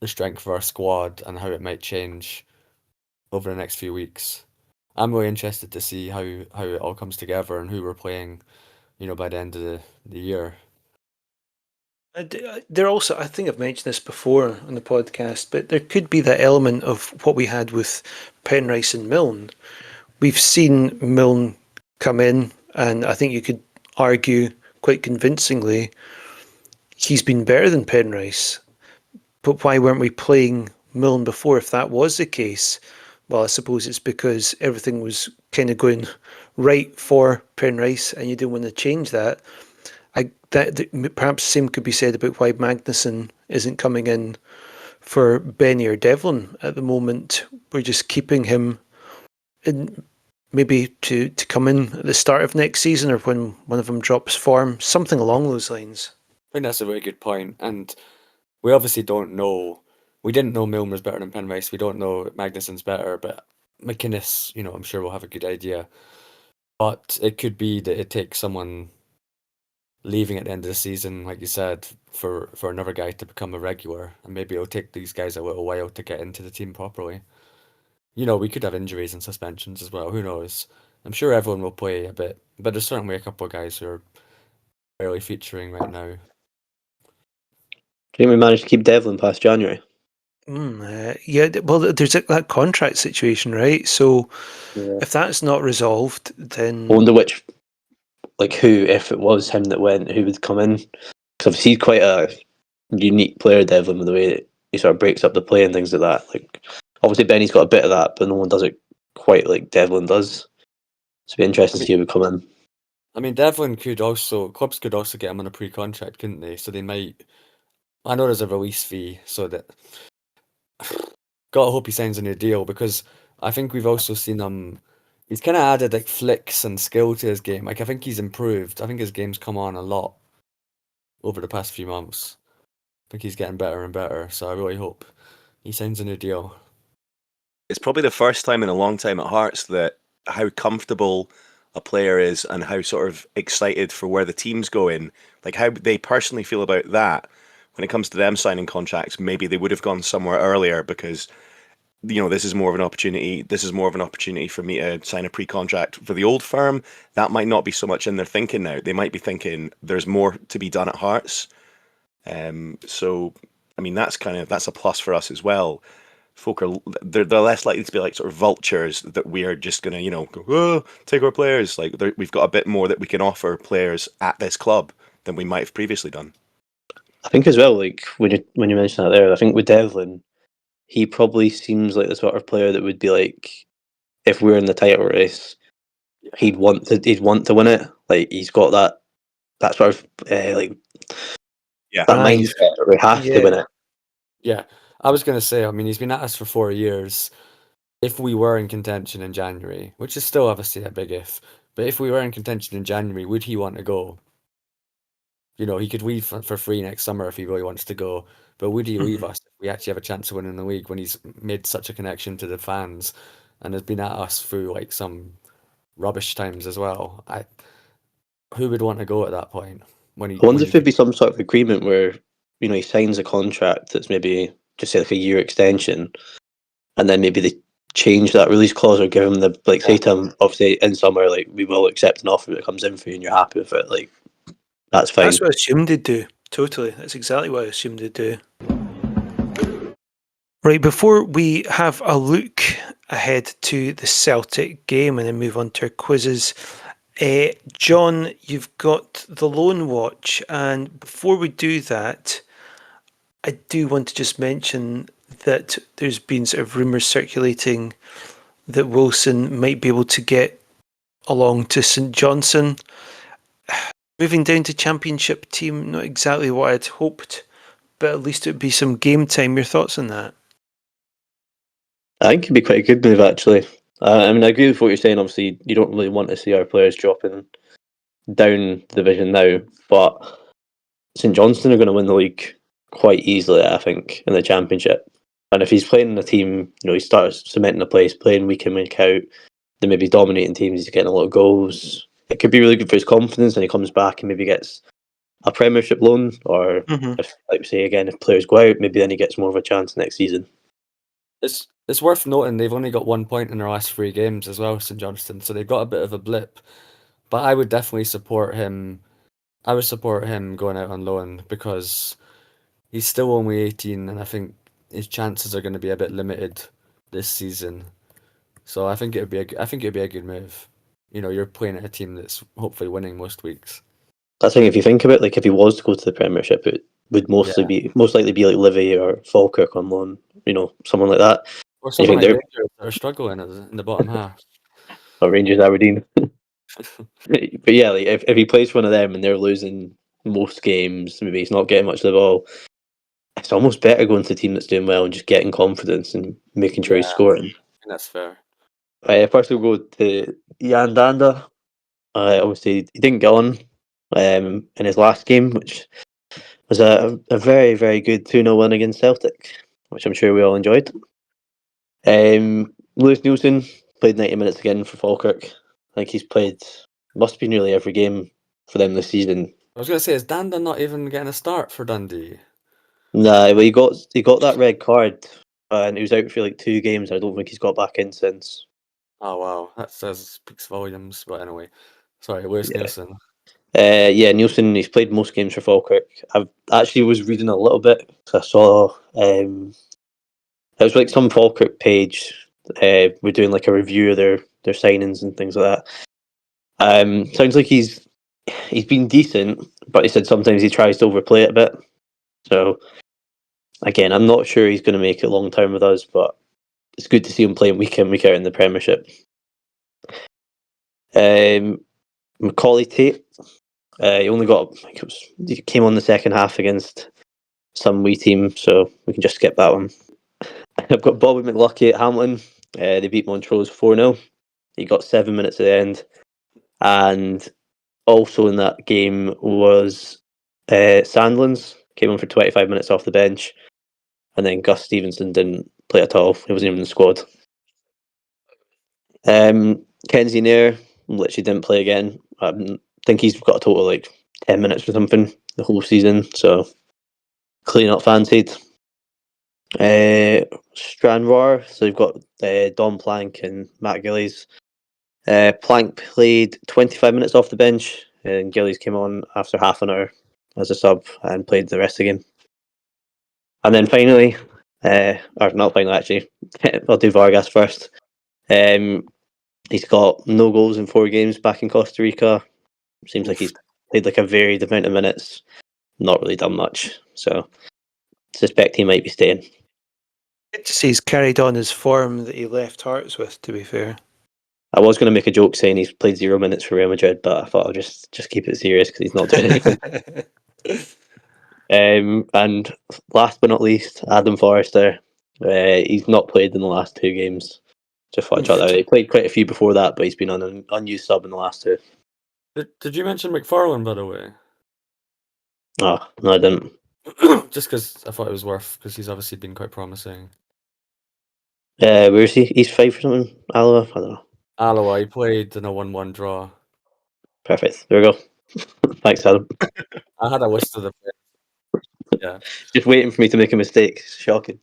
the strength of our squad and how it might change over the next few weeks. I'm really interested to see how it all comes together and who we're playing, by the end of the year. There also, I think I've mentioned this before on the podcast, but there could be that element of what we had with Penrice and Milne. We've seen Milne come in, and I think you could argue quite convincingly he's been better than Penrice. But why weren't we playing Milne before if that was the case? Well, I suppose it's because everything was kind of going right for Penrice and you didn't want to change that. Perhaps the same could be said about why Magnuson isn't coming in for Benny or Devlin at the moment. We're just keeping him in, maybe to come in at the start of next season or when one of them drops form, something along those lines. I think that's a really good point, and we obviously don't know. We didn't know Milne was better than Penrice. We don't know Magnuson's better, but McInnes, I'm sure we'll have a good idea. But it could be that it takes someone leaving at the end of the season, like you said, for another guy to become a regular, and maybe it'll take these guys a little while to get into the team properly. We could have injuries and suspensions as well. Who knows? I'm sure everyone will play a bit, but there's certainly a couple of guys who are barely featuring right now. Do you think we managed to keep Devlin past January? Well, there's that contract situation, right? So Yeah. if that's not resolved, I then wonder which, like, who, if it was him that went, who would come in? Because he's quite a unique player, Devlin, with the way that he sort of breaks up the play and things like that. Like, obviously Benny's got a bit of that, but no one does it quite like Devlin does. So it'd be interesting to see who would come in. I mean, Devlin clubs could also get him on a pre-contract, couldn't they? So they might. I know there's a release fee, so that gotta hope he signs a new deal because I think we've also seen him. He's kind of added like flicks and skill to his game. Like I think he's improved. I think his game's come on a lot over the past few months. I think he's getting better and better. So I really hope he signs a new deal. It's probably the first time in a long time at Hearts that how comfortable a player is and how sort of excited for where the team's going, like how they personally feel about that. When it comes to them signing contracts, maybe they would have gone somewhere earlier because this is more of an opportunity. This is more of an opportunity for me to sign a pre-contract for the old firm. That might not be so much in their thinking now. They might be thinking there's more to be done at Hearts. So, I mean, that's a plus for us as well. Folk are they're less likely to be like sort of vultures that we are just gonna go, oh, take our players. Like we've got a bit more that we can offer players at this club than we might have previously done. I think as well, like when you mentioned that there, I think with Devlin, he probably seems like the sort of player that would be like, if we're in the title race, he'd want to win it. Like he's got that sort of like Yeah. that Drive. mindset that we have to win it. Yeah, I was gonna say. I mean, he's been at us for 4 years. If we were in contention in January, which is still obviously a big if, but if we were in contention in January, would he want to go? He could leave for free next summer if he really wants to go. But would he leave us if we actually have a chance of winning the league when he's made such a connection to the fans and has been at us through like some rubbish times as well? Who would want to go at that point when I wonder if there'd he be some sort of agreement where he signs a contract that's maybe just say like a year extension, and then maybe they change that release clause or give him the like say to him obviously in summer like we will accept an offer that comes in for you and you're happy with it, like that's fine. That's what I assumed they'd do. Totally. That's exactly what I assumed they'd do. Right, before we have a look ahead to the Celtic game and then move on to our quizzes, John, you've got the loan watch. And before we do that, I do want to just mention that there's been sort of rumours circulating that Wilson might be able to get along to St Johnstone. Moving down to Championship team, not exactly what I'd hoped, but at least it would be some game time. Your thoughts on that? I think it'd be quite a good move actually. I mean I agree with what you're saying, obviously you don't really want to see our players dropping down the division now, but St Johnstone are going to win the league quite easily, I think, in the Championship. And if he's playing in a team, he starts cementing a place, playing week in, week out, then maybe dominating teams, he's getting a lot of goals. It could be really good for his confidence, and he comes back and maybe gets a Premiership loan, or if, like we say again, if players go out, maybe then he gets more of a chance next season. It's worth noting they've only got 1 point in their last 3 games as well, St Johnstone, so they've got a bit of a blip. But I would definitely support him. I would support him going out on loan because he's still only 18, and I think his chances are going to be a bit limited this season. So I think it'd be a good move. You're playing at a team that's hopefully winning most weeks. That's the thing, if you think of it, like if he was to go to the Premiership, it would most likely be like Livy or Falkirk on loan, someone like that. Or And you someone think like they're Rangers that are struggling in the bottom half. or Rangers Aberdeen. But yeah, like if he plays for one of them and they're losing most games, maybe he's not getting much of the ball, it's almost better going to a team that's doing well and just getting confidence and making sure he's Yeah, I scoring. think that's fair. First we'll go to Jan Danda. Obviously, he didn't get on in his last game, which was a very, very good 2-0 win against Celtic, which I'm sure we all enjoyed. Lewis Nielsen played 90 minutes again for Falkirk. I think he's played, must be nearly every game for them this season. I was going to say, is Danda not even getting a start for Dundee? Nah, but he got that red card, and he was out for like 2 games. I don't think he's got back in since. Oh wow, that speaks volumes. But anyway, sorry, Lewis Yeah. Nielsen. Nielsen, he's played most games for Falkirk. I actually was reading a little bit because I saw It was like some Falkirk page. We're doing like a review of their signings and things like that. Sounds like he's been decent, but he said sometimes he tries to overplay it a bit. So again, I'm not sure he's going to make it long term with us, but it's good to see him playing week in, week out in the Premiership. Macaulay Tate, he only got, he came on the second half against some wee team, so we can just skip that one. I've got Bobby McLucky at Hamilton. They beat Montrose 4-0. He got 7 minutes at the end. And also in that game was Sandlands, came on for 25 minutes off the bench. And then Gus Stevenson didn't play at all. He wasn't even in the squad. Kenzie Nair literally didn't play again. I think he's got a total like 10 minutes or something the whole season. So clearly not fancied. Stranraer, so you've got Don Plank and Matt Gillies. Plank played 25 minutes off the bench, and Gillies came on after half an hour as a sub and played the rest of the game. And then finally, or not finally actually, I'll do Vargas first. He's got no goals in 4 games back in Costa Rica. Seems like he's played like a varied amount of minutes, not really done much. So suspect he might be staying. Good to see he's carried on his form that he left Hearts with, to be fair. I was going to make a joke saying he's played 0 minutes for Real Madrid, but I thought I'll just keep it serious because he's not doing anything. And last but not least, Adam Forrester. He's not played in the last 2 games. Just thought I'd shout that out. He played quite a few before that, but he's been on an unused sub in the last 2. Did you mention McFarlane, by the way? Oh, no, I didn't. Just because I thought it was worth, because he's obviously been quite promising. Where is he? East 5 or something? Alloa? I don't know. Alloa, he played in a 1-1 draw. Perfect. There we go. Thanks, Adam. I had a list of the yeah. Just waiting for me to make a mistake. Shocking.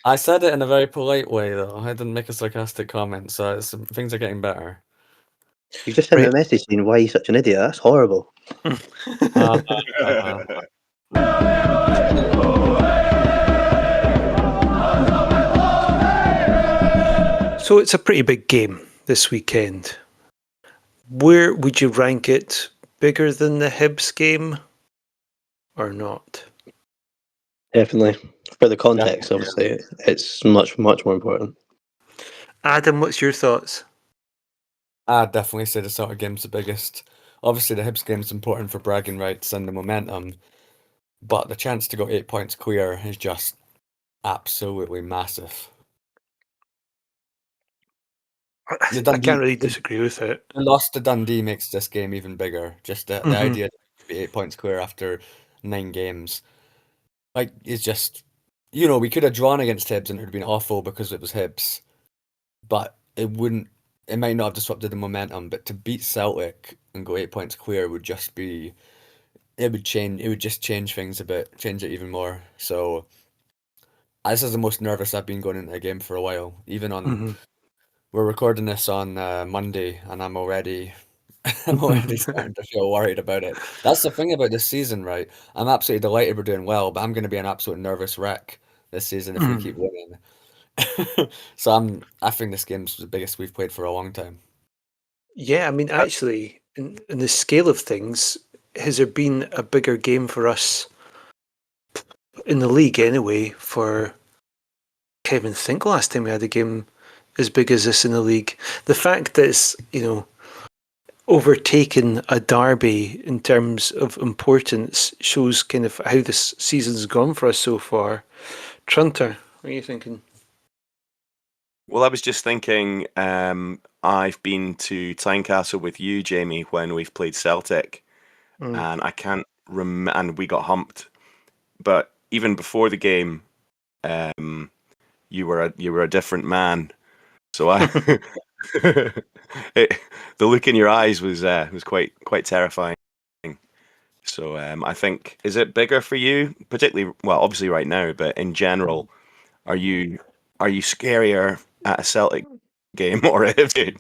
I said it in a very polite way, though. I didn't make a sarcastic comment, so things are getting better. You just sent me a message saying, why are you such an idiot? That's horrible. So it's a pretty big game this weekend. Where would you rank it? Bigger than the Hibs game or not? Definitely. For the context, obviously, it's much, much more important. Adam, what's your thoughts? I'd definitely say the Celtic game's the biggest. Obviously, the Hibs game's important for bragging rights and the momentum, but the chance to go 8 points clear is just absolutely massive. I can't really disagree with it. The loss to Dundee makes this game even bigger. Just the idea that we could be 8 points clear after 9 games. Like, it's just, we could have drawn against Hibs and it would have been awful because it was Hibs. But it might not have disrupted the momentum, but to beat Celtic and go 8 points clear would just be, it would just change things a bit, change it even more. So, this is the most nervous I've been going into a game for a while. Even on, we're recording this on Monday, and I'm already starting to feel worried about it. That's the thing about this season, right? I'm absolutely delighted we're doing well, but I'm going to be an absolute nervous wreck this season if we keep winning. So I think this game's the biggest we've played for a long time. Yeah, I mean, actually, in the scale of things, has there been a bigger game for us in the league anyway? I can't even think last time we had a game as big as this in the league. The fact that it's, overtaken a derby in terms of importance shows kind of how this season's gone for us so far. Trunter, what are you thinking? Well, I was just thinking, I've been to Tynecastle with you, Jamie, when we've played Celtic, and I can't remember, and we got humped. But even before the game, you were a different man. So the look in your eyes was quite terrifying. So I think, is it bigger for you, particularly? Well, obviously right now, but in general, are you scarier at a Celtic game or a Hibs game?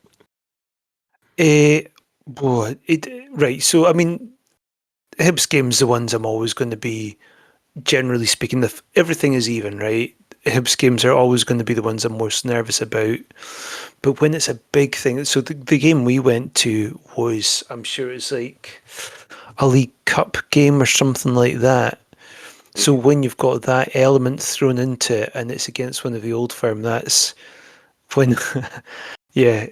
Right. So I mean, Hibs games, the ones I'm always going to be. Generally speaking, if everything is even, right? Hibs games are always going to be the ones I'm most nervous about. But when it's a big thing, so the game we went to was, I'm sure it's like a League Cup game or something like that. So when you've got that element thrown into it and it's against one of the old firm, that's when, yeah,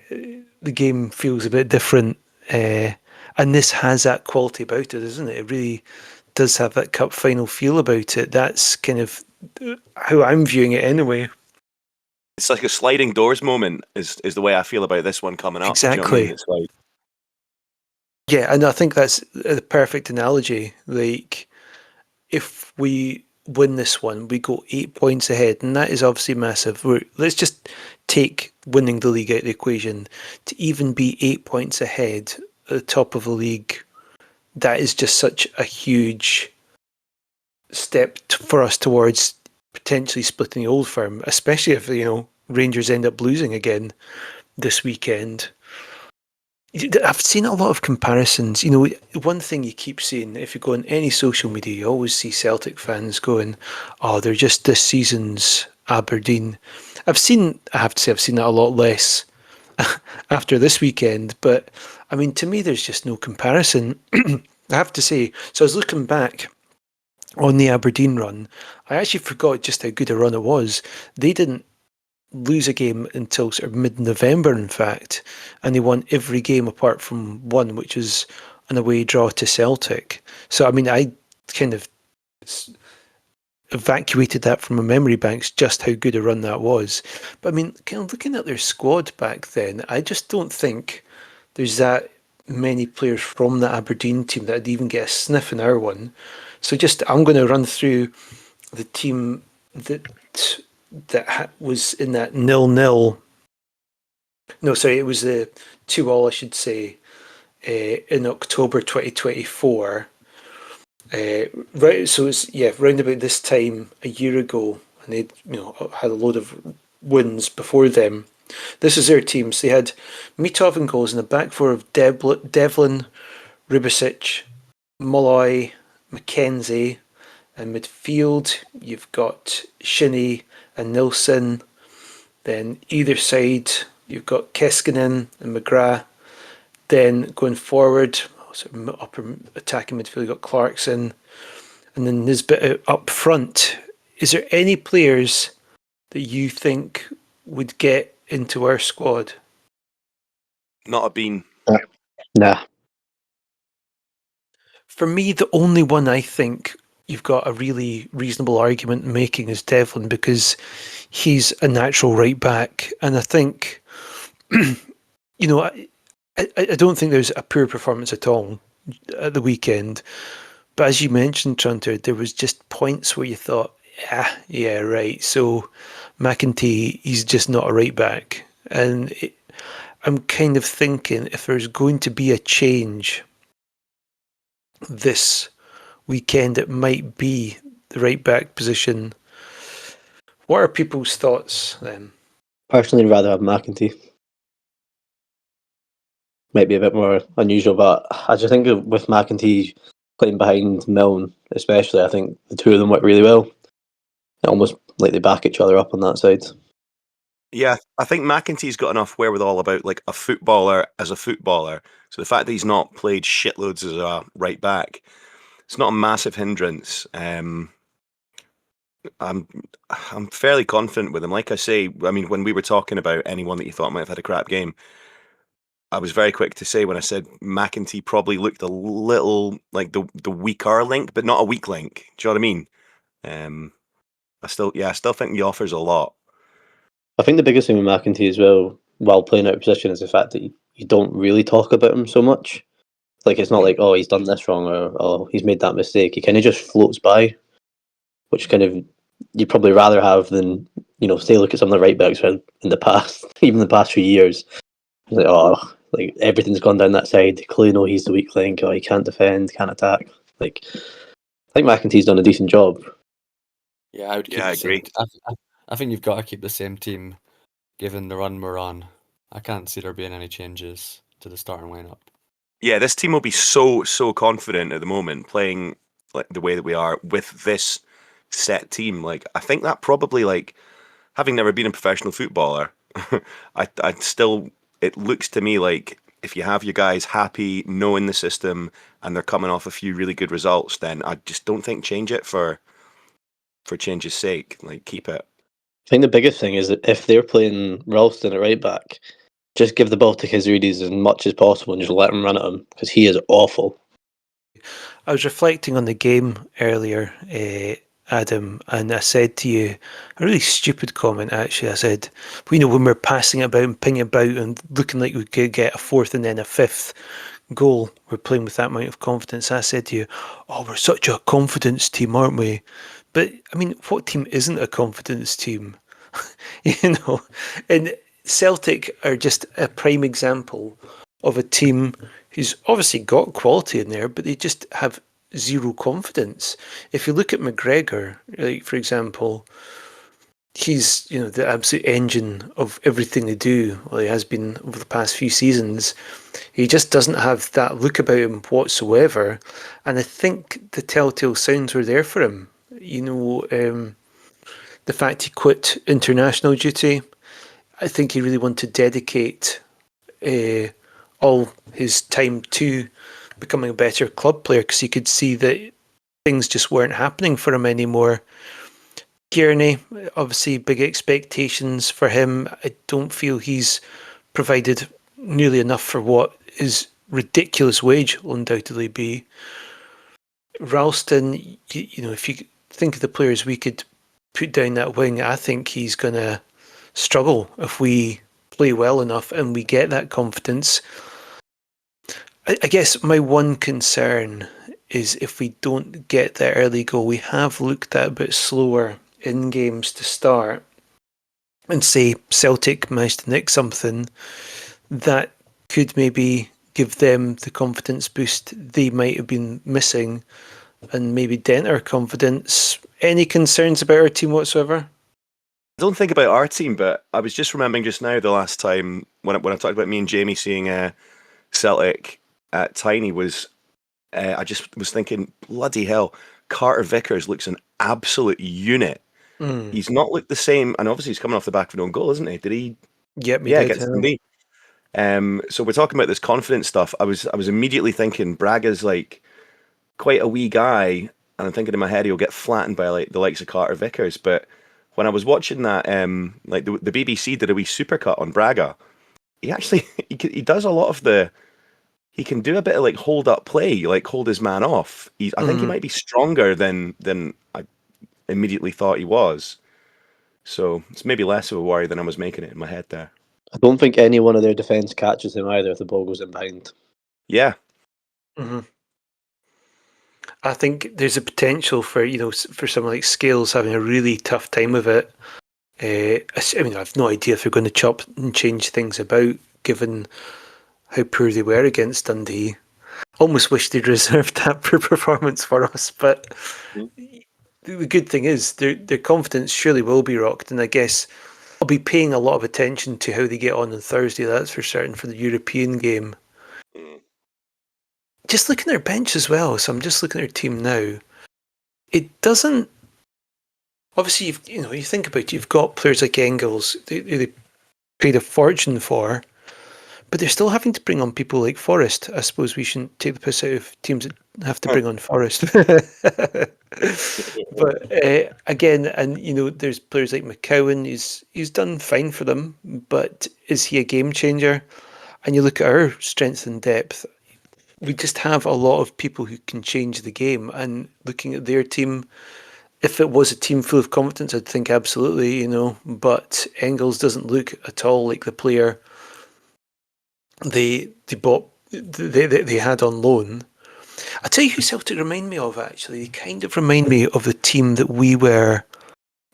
the game feels a bit different. And this has that quality about it, doesn't it? It really does have that cup final feel about it. That's kind of how I'm viewing it anyway. It's like a sliding doors moment is the way I feel about this one coming up. Do you know what I mean? Exactly. It's like, Yeah, and I think that's the perfect analogy. Like, if we win this one, we go 8 points ahead, and that is obviously massive. Let's just take winning the league out of the equation. To even be 8 points ahead at the top of the league, that is just such a huge step for us towards potentially splitting the old firm, especially if, Rangers end up losing again this weekend. I've seen a lot of comparisons. One thing you keep seeing, if you go on any social media, you always see Celtic fans going, "Oh, they're just this season's Aberdeen." I have to say, I've seen that a lot less after this weekend. But I mean, to me, there's just no comparison. I have to say. So I was looking back on the Aberdeen run. I actually forgot just how good a run it was. They didn't lose a game until sort of mid-November, in fact, and they won every game apart from one, which was an away draw to Celtic. So, I mean, I kind of evacuated that from my memory banks, just how good a run that was. But, I mean, kind of looking at their squad back then, I just don't think there's that many players from the Aberdeen team that would even get a sniff in our one. So I'm going to run through the team that was in that 0-0. No, sorry, it was the 2-2, I should say, in October 2024. Right, so it's round about this time a year ago, and they had a load of wins before them. This is their teams. They had Mitov in goals in the back four of Devlin, Ribisic, Molloy, McKenzie. In midfield, you've got Shinnie and Nilsson. Then either side, you've got Keskinen and McGrath. Then going forward, sort of upper attacking midfield, you've got Clarkson. And then Nisbet up front. Is there any players that you think would get into our squad? not a bean. Nah. For me, the only one I think you've got a really reasonable argument making is Devlin, because he's a natural right back. And I think, I don't think there's a poor performance at all at the weekend. But as you mentioned, Trunter, there was just points where you thought, yeah, right. So McEntee, he's just not a right back. And I'm kind of thinking if there's going to be a change this weekend, it might be the right back position. What are people's thoughts then? Personally, I'd rather have McEntee. Might be a bit more unusual, but I just think with McEntee playing behind Milne, especially, I think the two of them work really well. Almost like they back each other up on that side. Yeah, I think McEntee's got enough wherewithal about like a footballer as a footballer. So the fact that he's not played shitloads as a right back, it's not a massive hindrance. I'm fairly confident with him. Like I say, I mean, when we were talking about anyone that you thought might have had a crap game, I was very quick to say when I said McEntee probably looked a little like the weaker link, but not a weak link. Do you know what I mean? I still think he offers a lot. I think the biggest thing with McEntee as well, while playing out of position, is the fact that you don't really talk about him so much. Like, it's not like, oh, he's done this wrong, or oh, he's made that mistake. He kind of just floats by, which kind of you'd probably rather have than, say, look at some of the right backs in the past, even the past few years. Like, oh, like everything's gone down that side. Clearly know he's the weak link. Oh, he can't defend, can't attack. Like, I think McEntee's done a decent job. Yeah, I would keep Yeah, I the same. agree. I think you've got to keep the same team, given the run we're on. I can't see there being any changes to the starting lineup. Yeah, this team will be so confident at the moment, playing like the way that we are with this set team. Like, I think that probably, like, having never been a professional footballer, I still, it looks to me like if you have your guys happy, knowing the system, and they're coming off a few really good results, then I just don't think change it for change's sake. Like, keep it. I think the biggest thing is that if they're playing Ralston at right back, just give the ball to Kazurides as much as possible and just let him run at him, because he is awful. I was reflecting on the game earlier, Adam, and I said to you a really stupid comment. Actually, I said, when we're passing it about and pinging about and looking like we could get a fourth and then a fifth goal, we're playing with that amount of confidence. I said to you, "Oh, we're such a confidence team, aren't we?" But I mean, what team isn't a confidence team? And Celtic are just a prime example of a team who's obviously got quality in there, but they just have zero confidence. If you look at McGregor, like for example, he's the absolute engine of everything they do. Well, he has been over the past few seasons. He just doesn't have that look about him whatsoever, and I think the telltale signs were there for him. The fact he quit international duty. I think he really wanted to dedicate all his time to becoming a better club player because he could see that things just weren't happening for him anymore. Kearney, obviously big expectations for him. I don't feel he's provided nearly enough for what his ridiculous wage will undoubtedly be. Ralston, if you think of the players we could put down that wing, I think he's going to struggle if we play well enough and we get that confidence. I guess my one concern is if we don't get that early goal. We have looked at a bit slower in games to start, and say Celtic managed to nick something that could maybe give them the confidence boost they might have been missing and maybe dent our confidence. Any concerns about our team whatsoever? I don't think about our team, but I was just remembering just now the last time when I talked about me and Jamie seeing Celtic at Tiny was I just was thinking, bloody hell, Carter Vickers looks an absolute unit. He's not looked the same, and obviously he's coming off the back of an own goal, isn't he? Did he? Yep, he Yeah, did. against Dundee. So we're talking about this confidence stuff. I was immediately thinking Braga's like quite a wee guy, and I'm thinking in my head he'll get flattened by like the likes of Carter Vickers. But when I was watching that, like the BBC did a wee supercut on Braga, he actually he does a lot of the. He can do a bit of like hold up play, like hold his man off. I think he might be stronger than I immediately thought he was. So it's maybe less of a worry than I was making it in my head there. I don't think any one of their defence catches him either if the ball goes in behind. Yeah. Mm-hmm. I think there's a potential for for someone like Scales having a really tough time of it. I mean, I've no idea if they're going to chop and change things about, given how poor they were against Dundee. Almost wish they'd reserved that poor performance for us, but the good thing is their confidence surely will be rocked, and I guess I'll be paying a lot of attention to how they get on Thursday, that's for certain, for the European game. Just looking at their bench as well, so I'm just looking at their team now. It doesn't... Obviously, you think about it, you've got players like Engels, they paid a fortune for, but they're still having to bring on people like Forrest. I suppose we shouldn't take the piss out of teams that have to bring on Forrest. But again, and there's players like McCowan. He's done fine for them, but is he a game changer? And you look at our strength and depth. We just have a lot of people who can change the game. And looking at their team, if it was a team full of confidence, I'd think absolutely, But Engels doesn't look at all like the player they bought, they had on loan. I'll tell you who Celtic remind me of, actually. They kind of remind me of the team that we were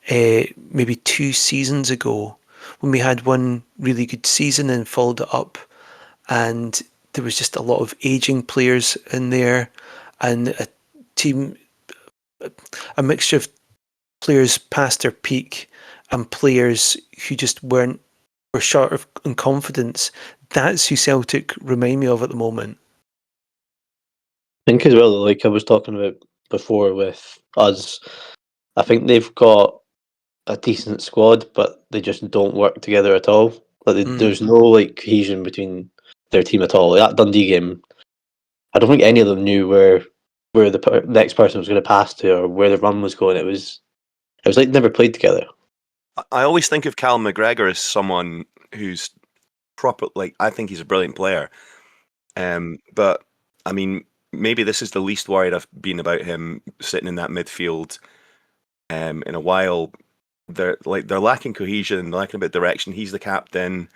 maybe 2 seasons ago, when we had one really good season and followed it up, and there was just a lot of aging players in there, and a team, a mixture of players past their peak and players who just were short of in confidence. That's who Celtic remind me of at the moment. I think as well, like I was talking about before with us, I think they've got a decent squad, but they just don't work together at all. There's no like cohesion between their team at all. Like, that Dundee game, I don't think any of them knew where the next person was going to pass to or where the run was going. It was like never played together. I always think of Callum McGregor as someone who's proper. Like, I think he's a brilliant player. But I mean, maybe this is the least worried I've been about him sitting in that midfield in a while. They're lacking cohesion, they're lacking a bit of direction. He's the captain.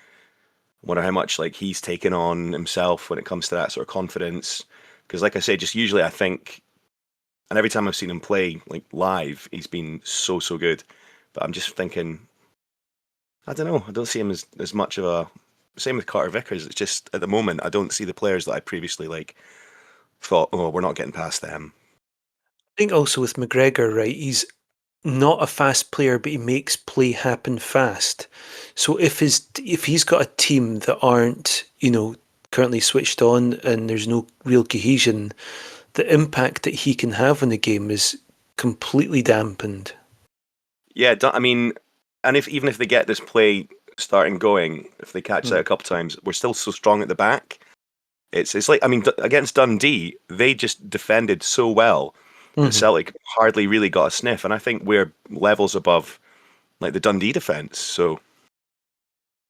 Wonder how much like he's taken on himself when it comes to that sort of confidence. Because, like I say, just usually I think, and every time I've seen him play like live, he's been so good. But I'm just thinking, I don't know. I don't see him as much of a. Same with Carter Vickers. It's just at the moment I don't see the players that I previously like thought. Oh, we're not getting past them. I think also with McGregor, right? He's not a fast player, but he makes play happen fast. So if he's got a team that aren't, currently switched on and there's no real cohesion, the impact that he can have on the game is completely dampened. Yeah, I mean, and even if they get this play starting going, if they catch that a couple times, we're still so strong at the back. It's like, I mean, against Dundee, they just defended so well that Celtic hardly really got a sniff, and I think we're levels above like the Dundee defence. So,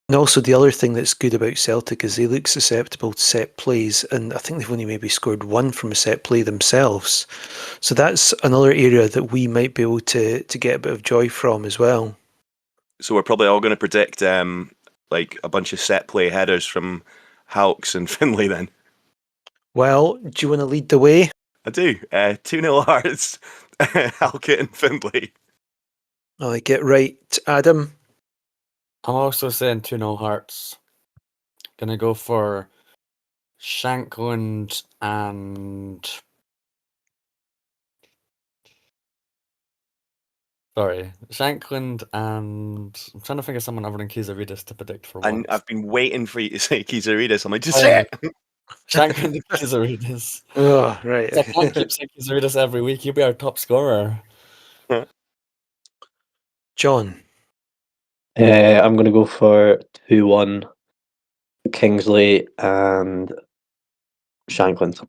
and also the other thing that's good about Celtic is they look susceptible to set plays, and I think they've only maybe scored one from a set play themselves. So that's another area that we might be able to get a bit of joy from as well. So we're probably all going to predict like a bunch of set play headers from Hawks and Finlay then. Well, do you want to lead the way? I do. 2-0 Hearts, Halkett and Findlay. I like it. Right, Adam? I'm also saying 2-0 Hearts. Gonna go for Shankland and... Sorry, Shankland and... I'm trying to think of someone other than Kizaridis to predict for once. And I've been waiting for you to say Kizaridis. I'm like, just say it! Shankland and Kizaridis. Oh, right. I can't keep saying Kizaridis every week. He'll be our top scorer. John? I'm going to go for 2-1 Kingsley and Shankland.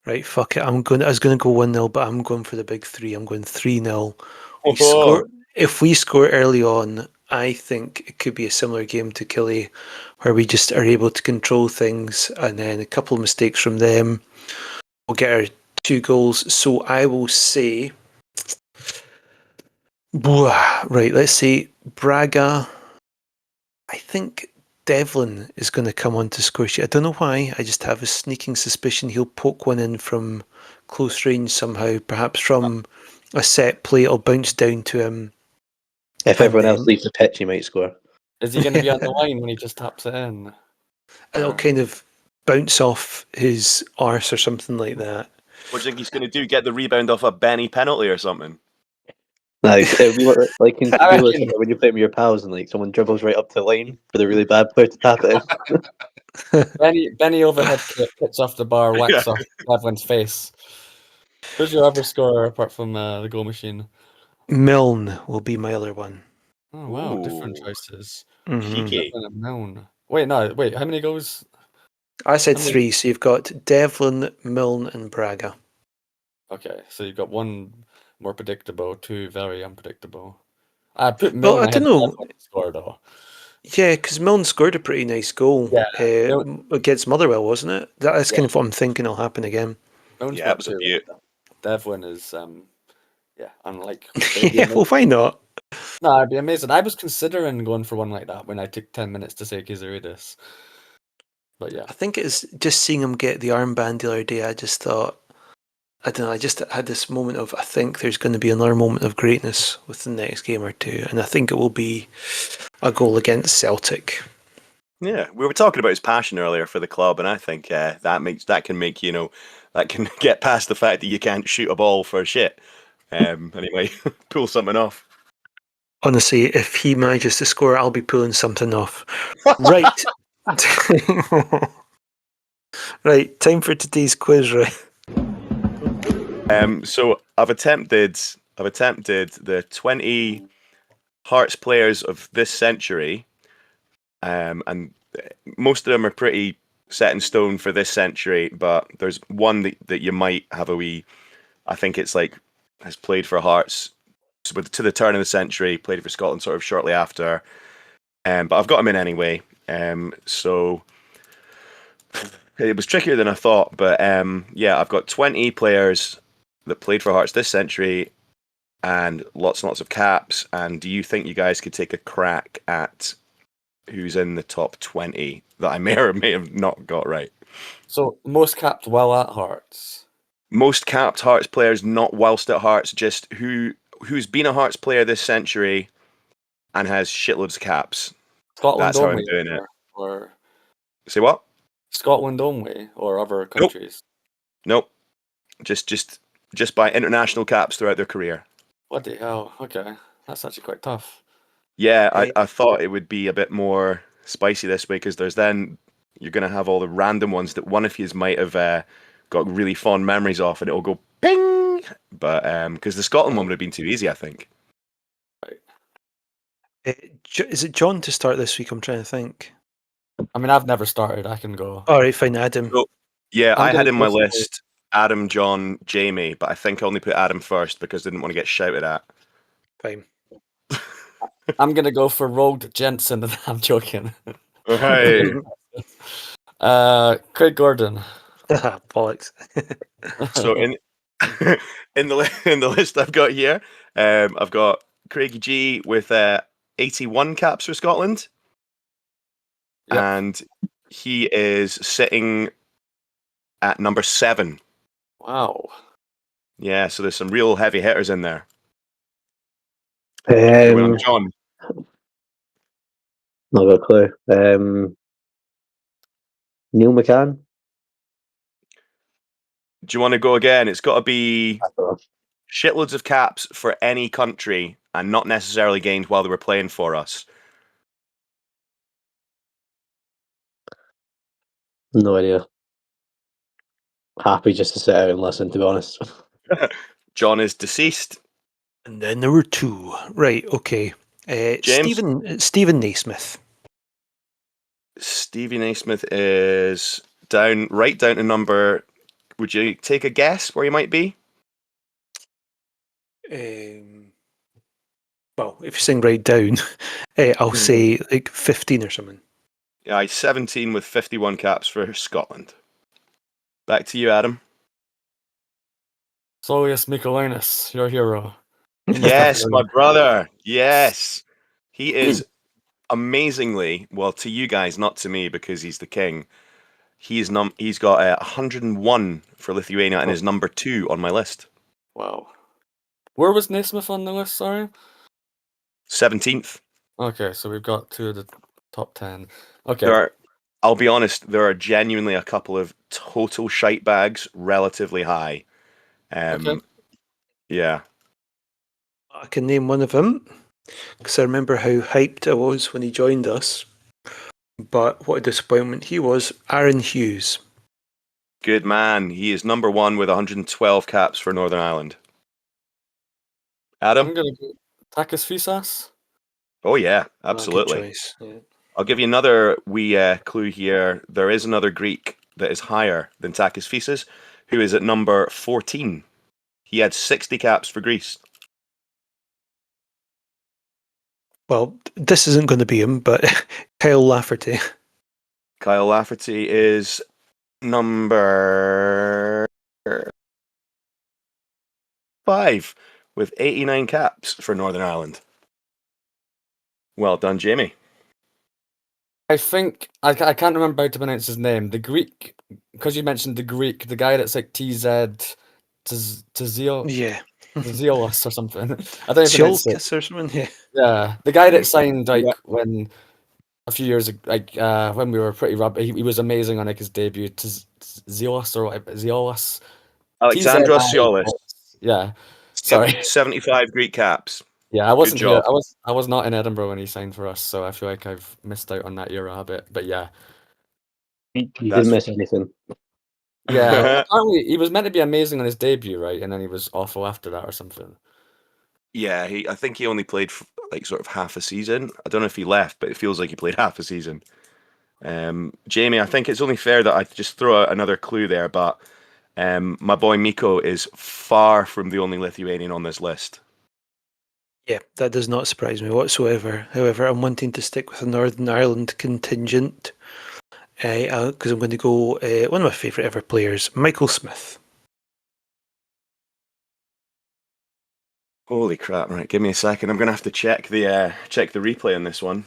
Right, fuck it. I was going to go 1-0, but I'm going for the big three. I'm going 3-0. If we score early on, I think it could be a similar game to Killie, where we just are able to control things, and then a couple of mistakes from them. We'll get our 2 goals. So I will say, right, let's say Braga. I think Devlin is going to come on to score sheet. I don't know why. I just have a sneaking suspicion he'll poke one in from close range somehow, perhaps from a set play. It'll bounce down to him. If everyone else leaves the pitch, he might score. Is he going to be on the line when he just taps it in? And it'll kind of bounce off his arse or something like that. What do you think he's going to do? Get the rebound off a Benny penalty or something? Nice. It'll be like in when you play with your pals and like someone dribbles right up to the line for the really bad player to tap it in. Benny overhead kick, hits off the bar, whacks off Devlin's face. Who's your other scorer apart from the goal machine? Milne will be my other one. Oh wow, different choices. Cheeky. Milne. Wait, how many goals? I said 3, so you've got Devlin, Milne, and Braga. Okay, so you've got 1 more predictable, 2 very unpredictable. I put Milne I don't know. Score though. Yeah, because Milne scored a pretty nice goal against Motherwell, wasn't it? That's kind of what I'm thinking will happen again. Milne's Yeah, it was a beaut. Devlin is, unlike. Yeah, well, why not? No, it'd be amazing. I was considering going for one like that when I took 10 minutes to say Kizaridis. But yeah. I think it's just seeing him get the armband the other day, I just thought, I don't know, I just had this moment of, I think there's going to be another moment of greatness with the next game or two, and I think it will be a goal against Celtic. Yeah, we were talking about his passion earlier for the club, and I think that can make that can get past the fact that you can't shoot a ball for shit. Anyway, pull something off. Honestly, if he manages to score, I'll be pulling something off. Right. Right, time for today's quiz, right? So I've attempted the 20 Hearts players of this century, and most of them are pretty set in stone for this century. But there's one that you might have a wee. I think it's like has played for Hearts to the turn of the century, played for Scotland sort of shortly after. But I've got him in anyway. So it was trickier than I thought. But yeah, I've got 20 players that played for Hearts this century and lots and lots of caps. And do you think you guys could take a crack at who's in the top 20 that I may or may have not got right? So most capped while at Hearts. Most capped Hearts players, not whilst at Hearts, just who's been a Hearts player this century and has shitloads of caps. Scotland That's how only, I'm doing it. or Say what? Scotland only, or other Nope. countries. Nope. Just by international caps throughout their career. Bloody hell! Okay, that's actually quite tough. Yeah, Right. I thought it would be a bit more spicy this way because you're going to have all the random ones that one of you might have got really fond memories of, and it'll go ping. But because the Scotland one would have been too easy, I think. Is it John to start this week? I'm trying to think. I mean, I've never started. I can go. All right, fine, Adam. So, yeah, I'm I had gonna in my go for- list Adam, John, Jamie, but I think I only put Adam first because I didn't want to get shouted at. Fine. I'm gonna go for Rogue Jensen, and I'm joking. Hey. Craig Gordon. Bollocks. So in the list I've got here, I've got Craigie G with 81 caps for Scotland, Yep. and he is sitting at number 7. Wow. Yeah, so there's some real heavy hitters in there. John. Not got a clue. Neil McCann. Do you want to go again? It's got to be I don't know. shitloads of caps for any country and not necessarily gained while they were playing for us. No idea. Happy just to sit out and listen, to be honest. John is deceased. And then there were 2. Right, okay. James? Stephen Naismith. Stevie Naismith is right down to number. Would you take a guess where he might be? Well, if you're saying right down, I'll say like 15 or something. Yeah, he's 17 with 51 caps for Scotland. Back to you, Adam. Solius Michaelinus, your hero. Yes, my brother. Yes. He is amazingly, well, to you guys, not to me because he's the king. He's got 101 for Lithuania and is number 2 on my list. Wow. Where was Naismith on the list, sorry? 17th. Okay, so we've got 2 of the top 10. Okay. I'll be honest, there are genuinely a couple of total shite bags relatively high. Okay. Yeah. I can name one of them because I remember how hyped I was when he joined us. But what a disappointment he was. Aaron Hughes. Good man. He is number 1 with 112 caps for Northern Ireland. Adam? I'm going to go Takis Fisas. Oh, yeah, Good absolutely. choice. Yeah. I'll give you another wee clue here. There is another Greek that is higher than Takis Fisas, who is at number 14. He had 60 caps for Greece. Well, this isn't going to be him, but Kyle Lafferty. Kyle Lafferty is number 5 with 89 caps for Northern Ireland. Well done, Jamie. I think I can't remember how to pronounce his name. The Greek, because you mentioned the Greek, the guy that's like TZ Tzeol Yeah. Tzeolus or something. I don't even pronounce it. Cholkis or something. Yeah. Yeah, the guy that signed like when a few years ago, like when we were pretty rubbish. He was amazing on like his debut. Zeolus or whatever. Zeolus. Alexandros TZI. Siolis. Yeah. Sorry. 75 Greek caps. Yeah, I wasn't Good here. job. I was not in Edinburgh when he signed for us, so I feel like I've missed out on that era a bit. But yeah, You didn't miss anything. Yeah, apparently he was meant to be amazing on his debut, right? And then he was awful after that or something. Yeah, I think he only played for, like sort of half a season. I don't know if he left, but it feels like he played half a season. Jamie, I think it's only fair that I just throw out another clue there, but my boy Miko is far from the only Lithuanian on this list. Yeah, that does not surprise me whatsoever. However, I'm wanting to stick with the Northern Ireland contingent because I'm going to go one of my favourite ever players, Michael Smith. Holy crap! Right, give me a second. I'm gonna have to check the replay on this one.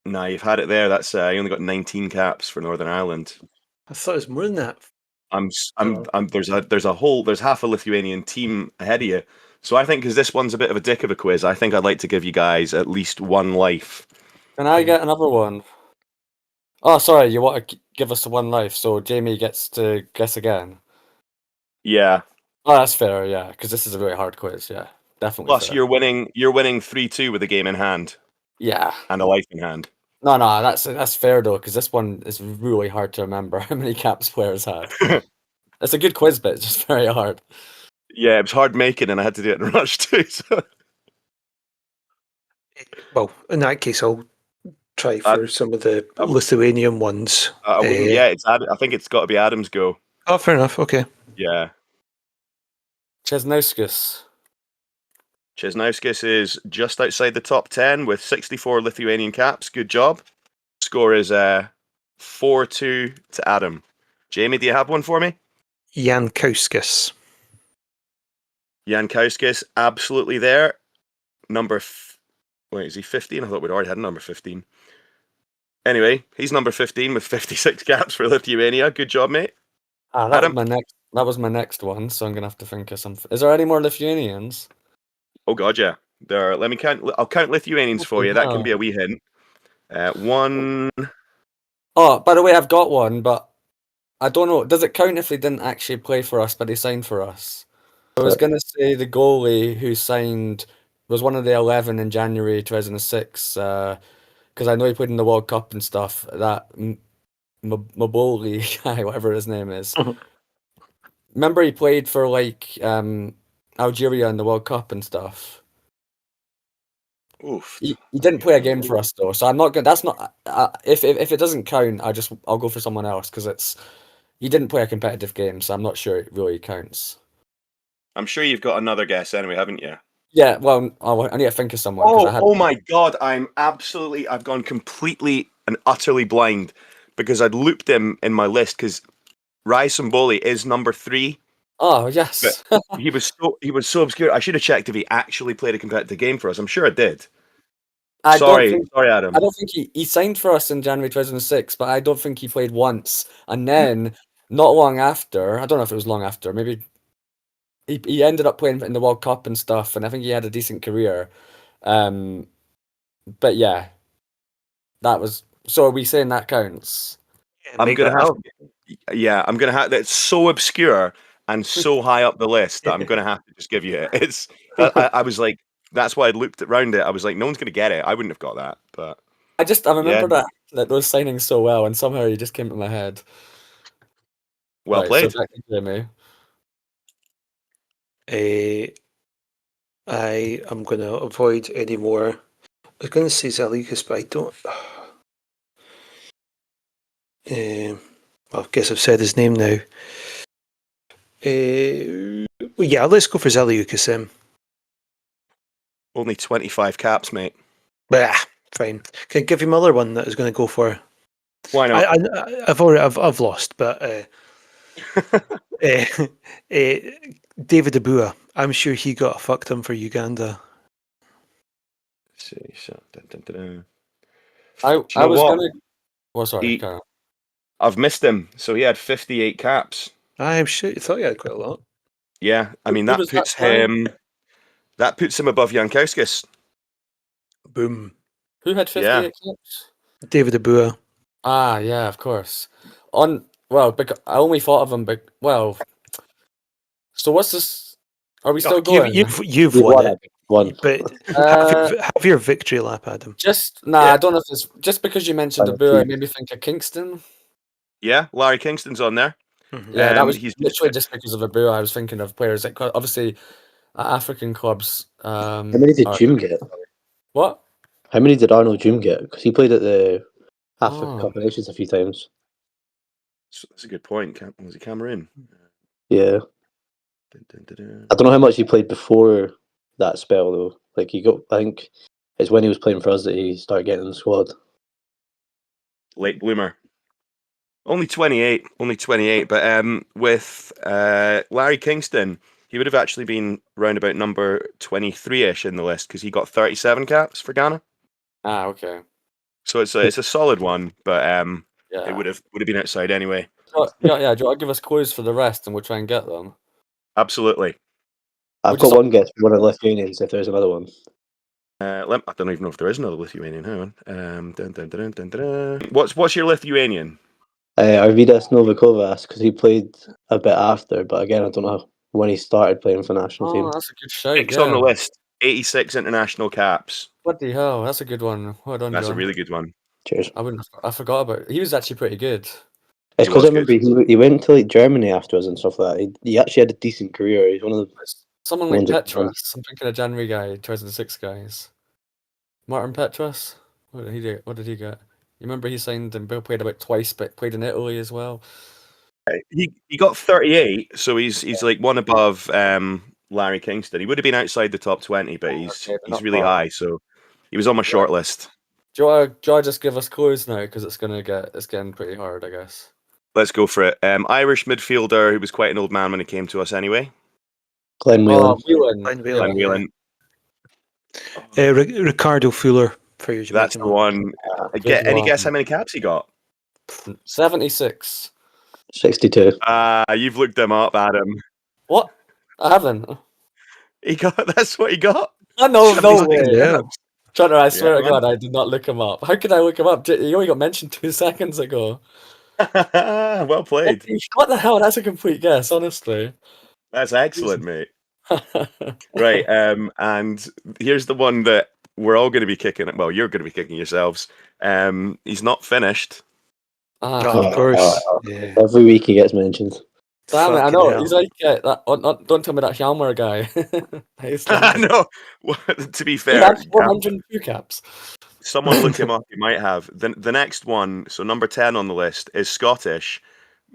Nah, you've had it there. That's you only got 19 caps for Northern Ireland. I thought it was more than that. There's half a Lithuanian team ahead of you. So I think because this one's a bit of a dick of a quiz, I think I'd like to give you guys at least one life. Can I get another one? Oh, sorry, you want to give us one life, so Jamie gets to guess again. Yeah. Oh, that's fair, yeah, because this is a really hard quiz, yeah. Definitely Plus, fair. you're winning 3-2 with a game in hand Yeah. and a life in hand. No, that's fair though, because this one is really hard to remember how many caps players had. It's a good quiz, but it's just very hard. Yeah, it was hard making, and I had to do it in a rush too. So. Well, in that case, I'll try for some of the Lithuanian ones. Yeah, I think it's got to be Adam's go. Oh, fair enough. Okay. Yeah. Chesnauskas. Chesnauskas is just outside the top 10 with 64 Lithuanian caps. Good job. Score is 4-2 to Adam. Jamie, do you have one for me? Jankowskis. Jankowskis, absolutely there. Wait, is he 15? I thought we'd already had number 15. Anyway, he's number 15 with 56 caps for Lithuania. Good job, mate. That was my next one, so I'm gonna have to think of something. Is there any more Lithuanians? Oh god, yeah. There are, I'll count Lithuanians for you. That can be a wee hint. One. Oh, by the way, I've got one, but I don't know. Does it count if he didn't actually play for us, but he signed for us? I was gonna say the goalie who signed was one of the 11 in January 2006, because I know he played in the World Cup and stuff. That Maboli guy, whatever his name is. Remember, he played for like Algeria in the World Cup and stuff. Oof. He didn't play a game for us though, so I'm not gonna. That's not. If it doesn't count, I'll go for someone else because he didn't play a competitive game, so I'm not sure it really counts. I'm sure you've got another guess anyway, haven't you? Yeah, well, I need to think of someone. Oh my god, I've gone completely and utterly blind because I'd looped him in my list because Rai Simboli is number 3. Oh yes, he was so obscure. I should have checked if he actually played a competitive game for us. I'm sure I did. Sorry, Adam. I don't think he signed for us in January 2006, but I don't think he played once. And then, not long after, I don't know if it was long after, maybe he ended up playing in the World Cup and stuff, and I think he had a decent career. But yeah, that was. So are we saying that counts? I'm gonna have. That's so obscure and so high up the list that I'm gonna have to just give you it. It's that I was like, that's why I looped it around it. I was like, no one's gonna get it. I wouldn't have got that, but I remember that those signings so well, and somehow he just came to my head. Well played. So back to Jamie. I am going to avoid any more. I was going to say Zaliukas, but I don't. Well, I guess I've said his name now. Well, yeah, let's go for Zaliukas. Only 25 caps, mate. Fine. Can I give you another one that I was going to go for? Why not? I've lost, but David Abua. I'm sure he got a fuck ton for Uganda. I was gonna. Well, sorry. I've missed him. So he had 58 caps. I'm sure you thought he had quite a lot. Yeah, I mean that puts him above Jankowskis. Boom. Who had 58 caps? David Abua. Ah, yeah, of course. Because I only thought of him. But so what's this? Are we still going? You've won it. But have your victory lap, Adam. I don't know if it's just because you mentioned Abua, it made me think of Kingston. Yeah, Larry Kingston's on there. Yeah, that was He's literally just because of Abu. I was thinking of players that obviously at African clubs. How many did Jim get? What? How many did Arnold Jim get? Because he played at the African Oh. Cup of Nations a few times. That's a good point. Was it Cameroon? Yeah. I don't know how much he played before that spell though. Like he got, I think it's when he was playing for us that he started getting in the squad. Late bloomer. Only 28. But with Larry Kingston, he would have actually been round about number 23-ish in the list because he got 37 caps for Ghana. Ah, okay. So it's a solid one, but Yeah. it would have been outside anyway. So, yeah. Do you want to give us clues for the rest, and we'll try and get them? Absolutely. I've got one guess for one of the Lithuanians if there's another one. I don't even know if there is another Lithuanian. Hang on. What's your Lithuanian? Arvydas Novikovas, because he played a bit after, but again, I don't know when he started playing for the national team. Oh, that's a good shout. Next Yeah. on the list, 86 international caps. Bloody hell, that's a good one. Well done, That's John. a really good one. Cheers. I forgot about it. He was actually pretty good. It's because I remember he went to like Germany afterwards and stuff like that. He actually had a decent career. He's one of the Someone like ones that- Petras. I'm thinking of January guy, 2006 guys. Martin Petras. What did he do? What did he get? You remember he signed and Bill played about twice, but played in Italy as well. He got 38, so he's like one above Larry Kingston. He would have been outside the top 20, but he's really high, so he was on my short list. Do you want to just give us clues now because it's getting pretty hard, I guess. Let's go for it. Irish midfielder who was quite an old man when he came to us anyway. Glenn Whelan. Whelan. Glenn Whelan. Whelan. Ricardo Fuller for your Jamaican. That's the one. Any guess how many caps he got? 76. 62. You've looked them up, Adam. What? I haven't. That's what he got. I know, no way. Yeah. Trunter, I swear to man. God, I did not look him up. How could I look him up? He only got mentioned 2 seconds ago. Well played. What the hell? That's a complete guess, honestly. That's excellent, mate. Right, and here's the one that we're all going to be kicking. Well, you're going to be kicking yourselves. He's not finished. Of course. Yeah. Every week he gets mentioned. Damn it, I Fucking know. hell. He's like, don't tell me that Hjalmar guy. I know. To be He fair, had 402 caps. someone look him up. He might have. The next one, so number 10 on the list, is Scottish,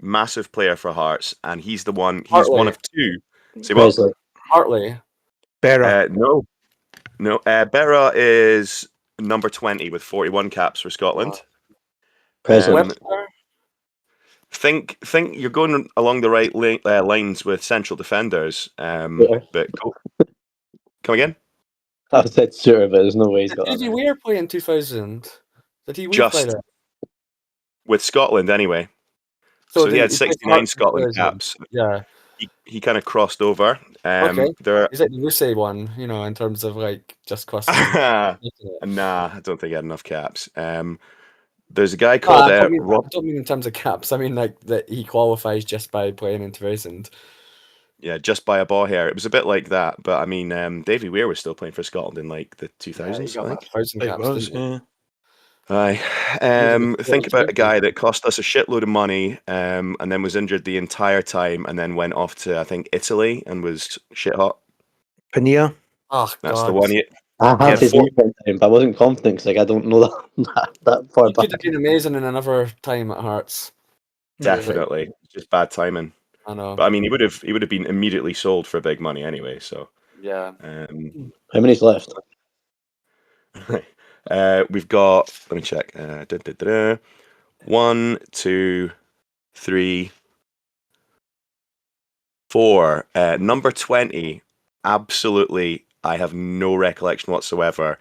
massive player for Hearts, and he's the one. He's Hartley. one of two. Say what? Presley. Hartley. Berra. No. Berra is number 20 with 41 caps for Scotland. Presley. Webster. Think you're going along the right lines with central defenders. But come again? I said sure, but there's no way he's Did got Davy that. Weir play in 2000? Did he play Just there? with Scotland anyway. So he had 69 Scotland caps. Yeah. He kind of crossed over. Okay. There. He's like the Lucy one, in terms of like just crossing. Nah, I don't think he had enough caps. There's a guy called I Rob. don't mean in terms of caps. I mean like that he qualifies just by playing in 2000. Yeah, just by a ball hair. It was a bit like that, but I mean, Davy Weir was still playing for Scotland in like the 2000s. Yeah, I he think. got 1,000 It caps. was, Didn't he? yeah. Aye. Think about a guy that cost us a shitload of money, and then was injured the entire time, and then went off to I think Italy and was shit hot. Pania. Oh, That's God. the one. I have his name one time, but I wasn't confident because I don't know that far He back. could have been amazing in another time at Hearts. Definitely, just bad timing. I know. But I mean, he would have been immediately sold for big money anyway. So Yeah. How many's left? we've got. Let me check. 1, 2, 3, 4. Number 20. Absolutely, I have no recollection whatsoever.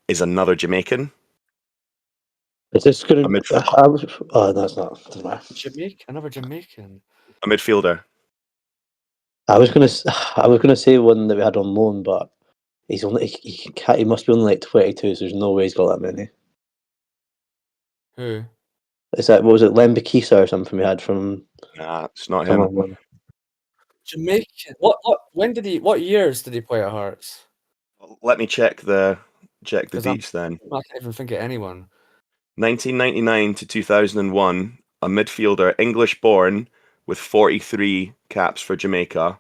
Is another Jamaican. Is this going A to? Oh, that's not. Doesn't matter. Another Jamaican. A midfielder. I was gonna say one that we had on loan, but he's only he must be only like 22, so there's no way he's got that many. Who? Is that what was it, Lembikisa or something we had from? Nah, it's not him. Someone. Jamaican. What years did he play at Hearts? Let me check the 'Cause deets then. I can't even think of anyone. 1999 to 2001. a midfielder, English-born, with 43 caps for Jamaica.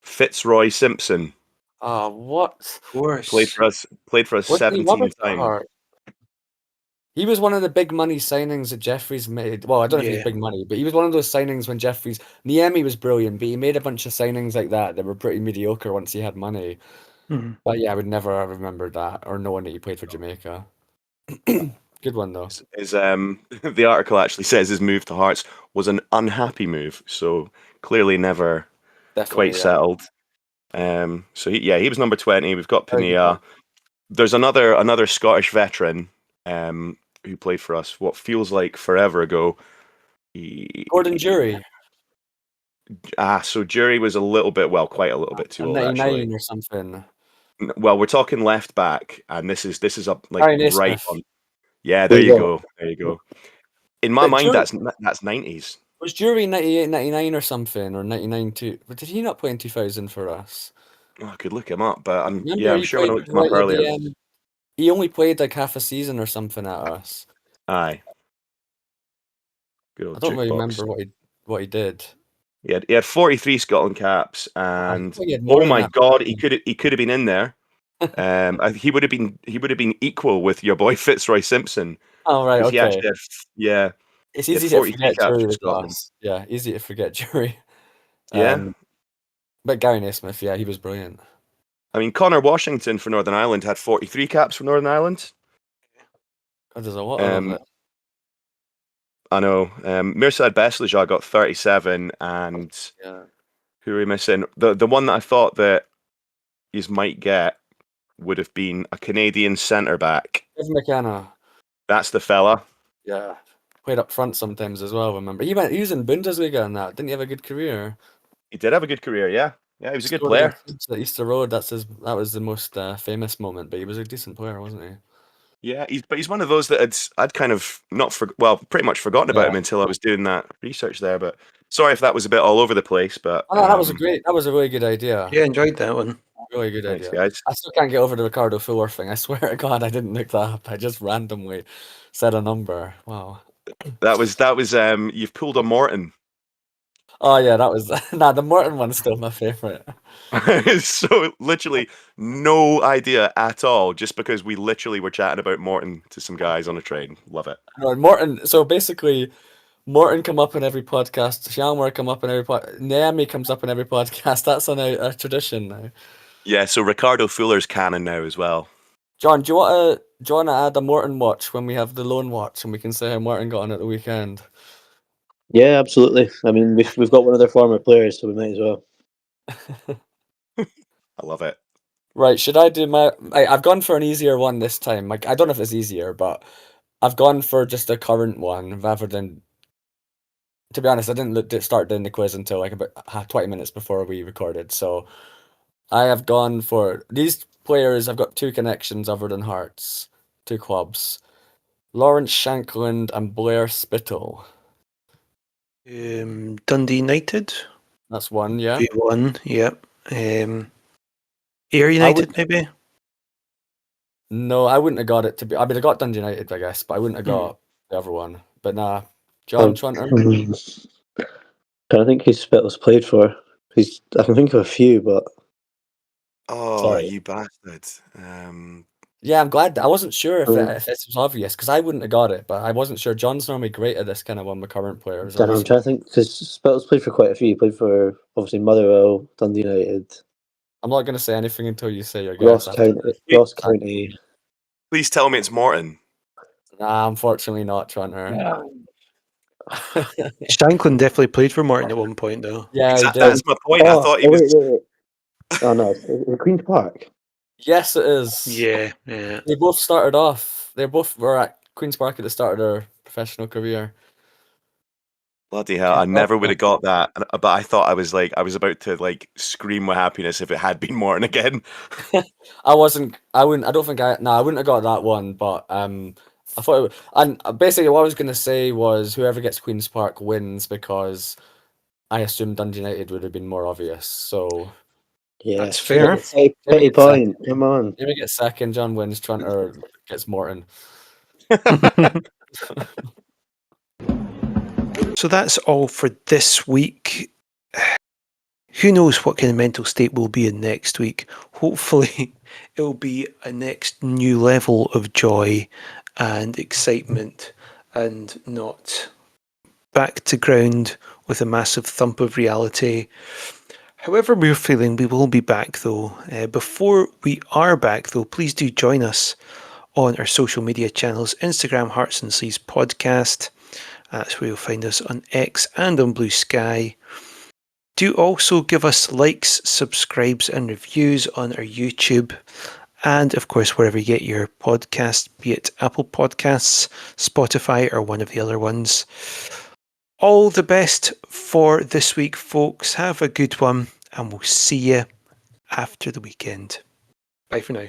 Fitzroy Simpson What? Of course. played for us What 17 was times. Heart? He was one of the big money signings that Jeffries made. Well, I don't know if he's Yeah. big money, but he was one of those signings when Jeffries. Niemi was brilliant, but he made a bunch of signings like that were pretty mediocre once he had money. Mhm. But yeah, I would never have remembered that or knowing that he played for Jamaica. Good one though. His the article actually says his move to Hearts was an unhappy move, so clearly never quite Definitely, yeah. settled. So he was number 20. We've got Very good Pinea. one. There's another Scottish veteran who played for us what feels like forever ago. Gordon Jury, So Jury was quite a little bit too old actually. 99 or something. Well, we're talking left back, and this is up like Harry right Naismith. on. Yeah, There there you you go. go. There you go. In my But mind, Jury, that's 90s. was Jury 98, 99 or something, or 99 too? But did he not play in 2000 for us? Oh, I could look him up, but Remember I'm he sure when I played looked him up right at earlier. the end. He only played like half a season or something at us. Aye. Good I old don't really jukebox. remember what he did. He had 43 Scotland caps, I and thought he had more oh than my that. god, he could have been in there. He would have been equal with your boy Fitzroy Simpson Oh right, because he okay. actually had It's he had easy to 43 forget caps Jury for with Scotland. us. Yeah, easy to forget Jury. Yeah, But Gary Naismith, yeah, he was brilliant. I mean Connor Washington for Northern Ireland had 43 caps for Northern Ireland. God, there's a lot of them. I know. Mirsad Beslija got 37, and Yeah. who are we missing? The one that I thought that you might get would have been a Canadian centre back. Kevin McKenna. That's the fella. Yeah. Played up front sometimes as well, remember. He was in Bundesliga and that. Didn't he have a good career? He did have a good career, yeah. Yeah, he was a good Scored player. against at Easter Road, that was the most famous moment, but he was a decent player, wasn't he? Yeah, he's one of those that I'd kind of pretty much forgotten about Yeah. him until I was doing that research there. But sorry if that was a bit all over the place. But Oh, no, that was a really good idea. Yeah, enjoyed that one. Really good thanks, idea. guys. I still can't get over the Ricardo Fuller thing. I swear to God, I didn't look that up. I just randomly said a number. Wow. That was you've pulled a Morton. Oh yeah, that was the Morton one's still my favorite. So literally no idea at all, just because we literally were chatting about Morton to some guys on a train. Love it. No, Morton. So basically, Morton come up in every podcast. Shamwar come up in every podcast. Naomi comes up in every podcast. That's a tradition now. Yeah, so Ricardo Fuller's canon now as well. John, do you want to add a Morton watch when we have the lone watch and we can say how Morton got on at the weekend? Yeah, absolutely. I mean, we've got one of their former players, so we might as well. I love it. Right, should I do I've gone for an easier one this time. Like, I don't know if it's easier, but I've gone for just a current one rather than. To be honest, I didn't start doing the quiz until like about 20 minutes before we recorded. So I have gone for these players. I've got two connections other than Hearts, two clubs. Lawrence Shankland and Blair Spittle. Dundee United. That's one, yeah. V1, yep. Ayr United, maybe? No, I wouldn't have got it I mean, I got Dundee United, I guess, but I wouldn't have got the other one. But nah, John Trunter. I think who Spittle's played for. I can think of a few, but Oh, sorry. you bastard. Yeah, I'm glad. I wasn't sure if this was obvious because I wouldn't have got it, but I wasn't sure. John's normally great at this kind of one with current players. I'm trying to think because Spittle's played for quite a few. He played for obviously Motherwell, Dundee United, I'm not going to say anything until you say your guess. Ross County. Please tell me it's Morton. Nah, unfortunately not, Trunter. Shankland definitely played for Morton at one point, though. Yeah, he did. That's my point. I thought he was. Wait. Oh no, it's Queen's Park. Yes, it is. Yeah. They both started off. They both were at Queen's Park at the start of their professional career. Bloody hell! I never would have got that, but I thought I was about to scream with happiness if it had been Morton again. I wouldn't have got that one, but I thought it would, and basically what I was going to say was whoever gets Queen's Park wins because I assumed Dundee United would have been more obvious. So yeah, that's fair. Petty point. Come on. Maybe get second. John wins. Trunter gets Morton. So that's all for this week. Who knows what kind of mental state we'll be in next week. Hopefully it'll be a next new level of joy and excitement and not back to ground with a massive thump of reality. However we're feeling, we will be back though. Before we are back though, please do join us on our social media channels, Instagram Hearts and Sleeves Podcast. That's where you'll find us on X and on Blue Sky. Do also give us likes, subscribes and reviews on our YouTube. And of course, wherever you get your podcast, be it Apple Podcasts, Spotify or one of the other ones. All the best for this week, folks. Have a good one and we'll see you after the weekend. Bye for now.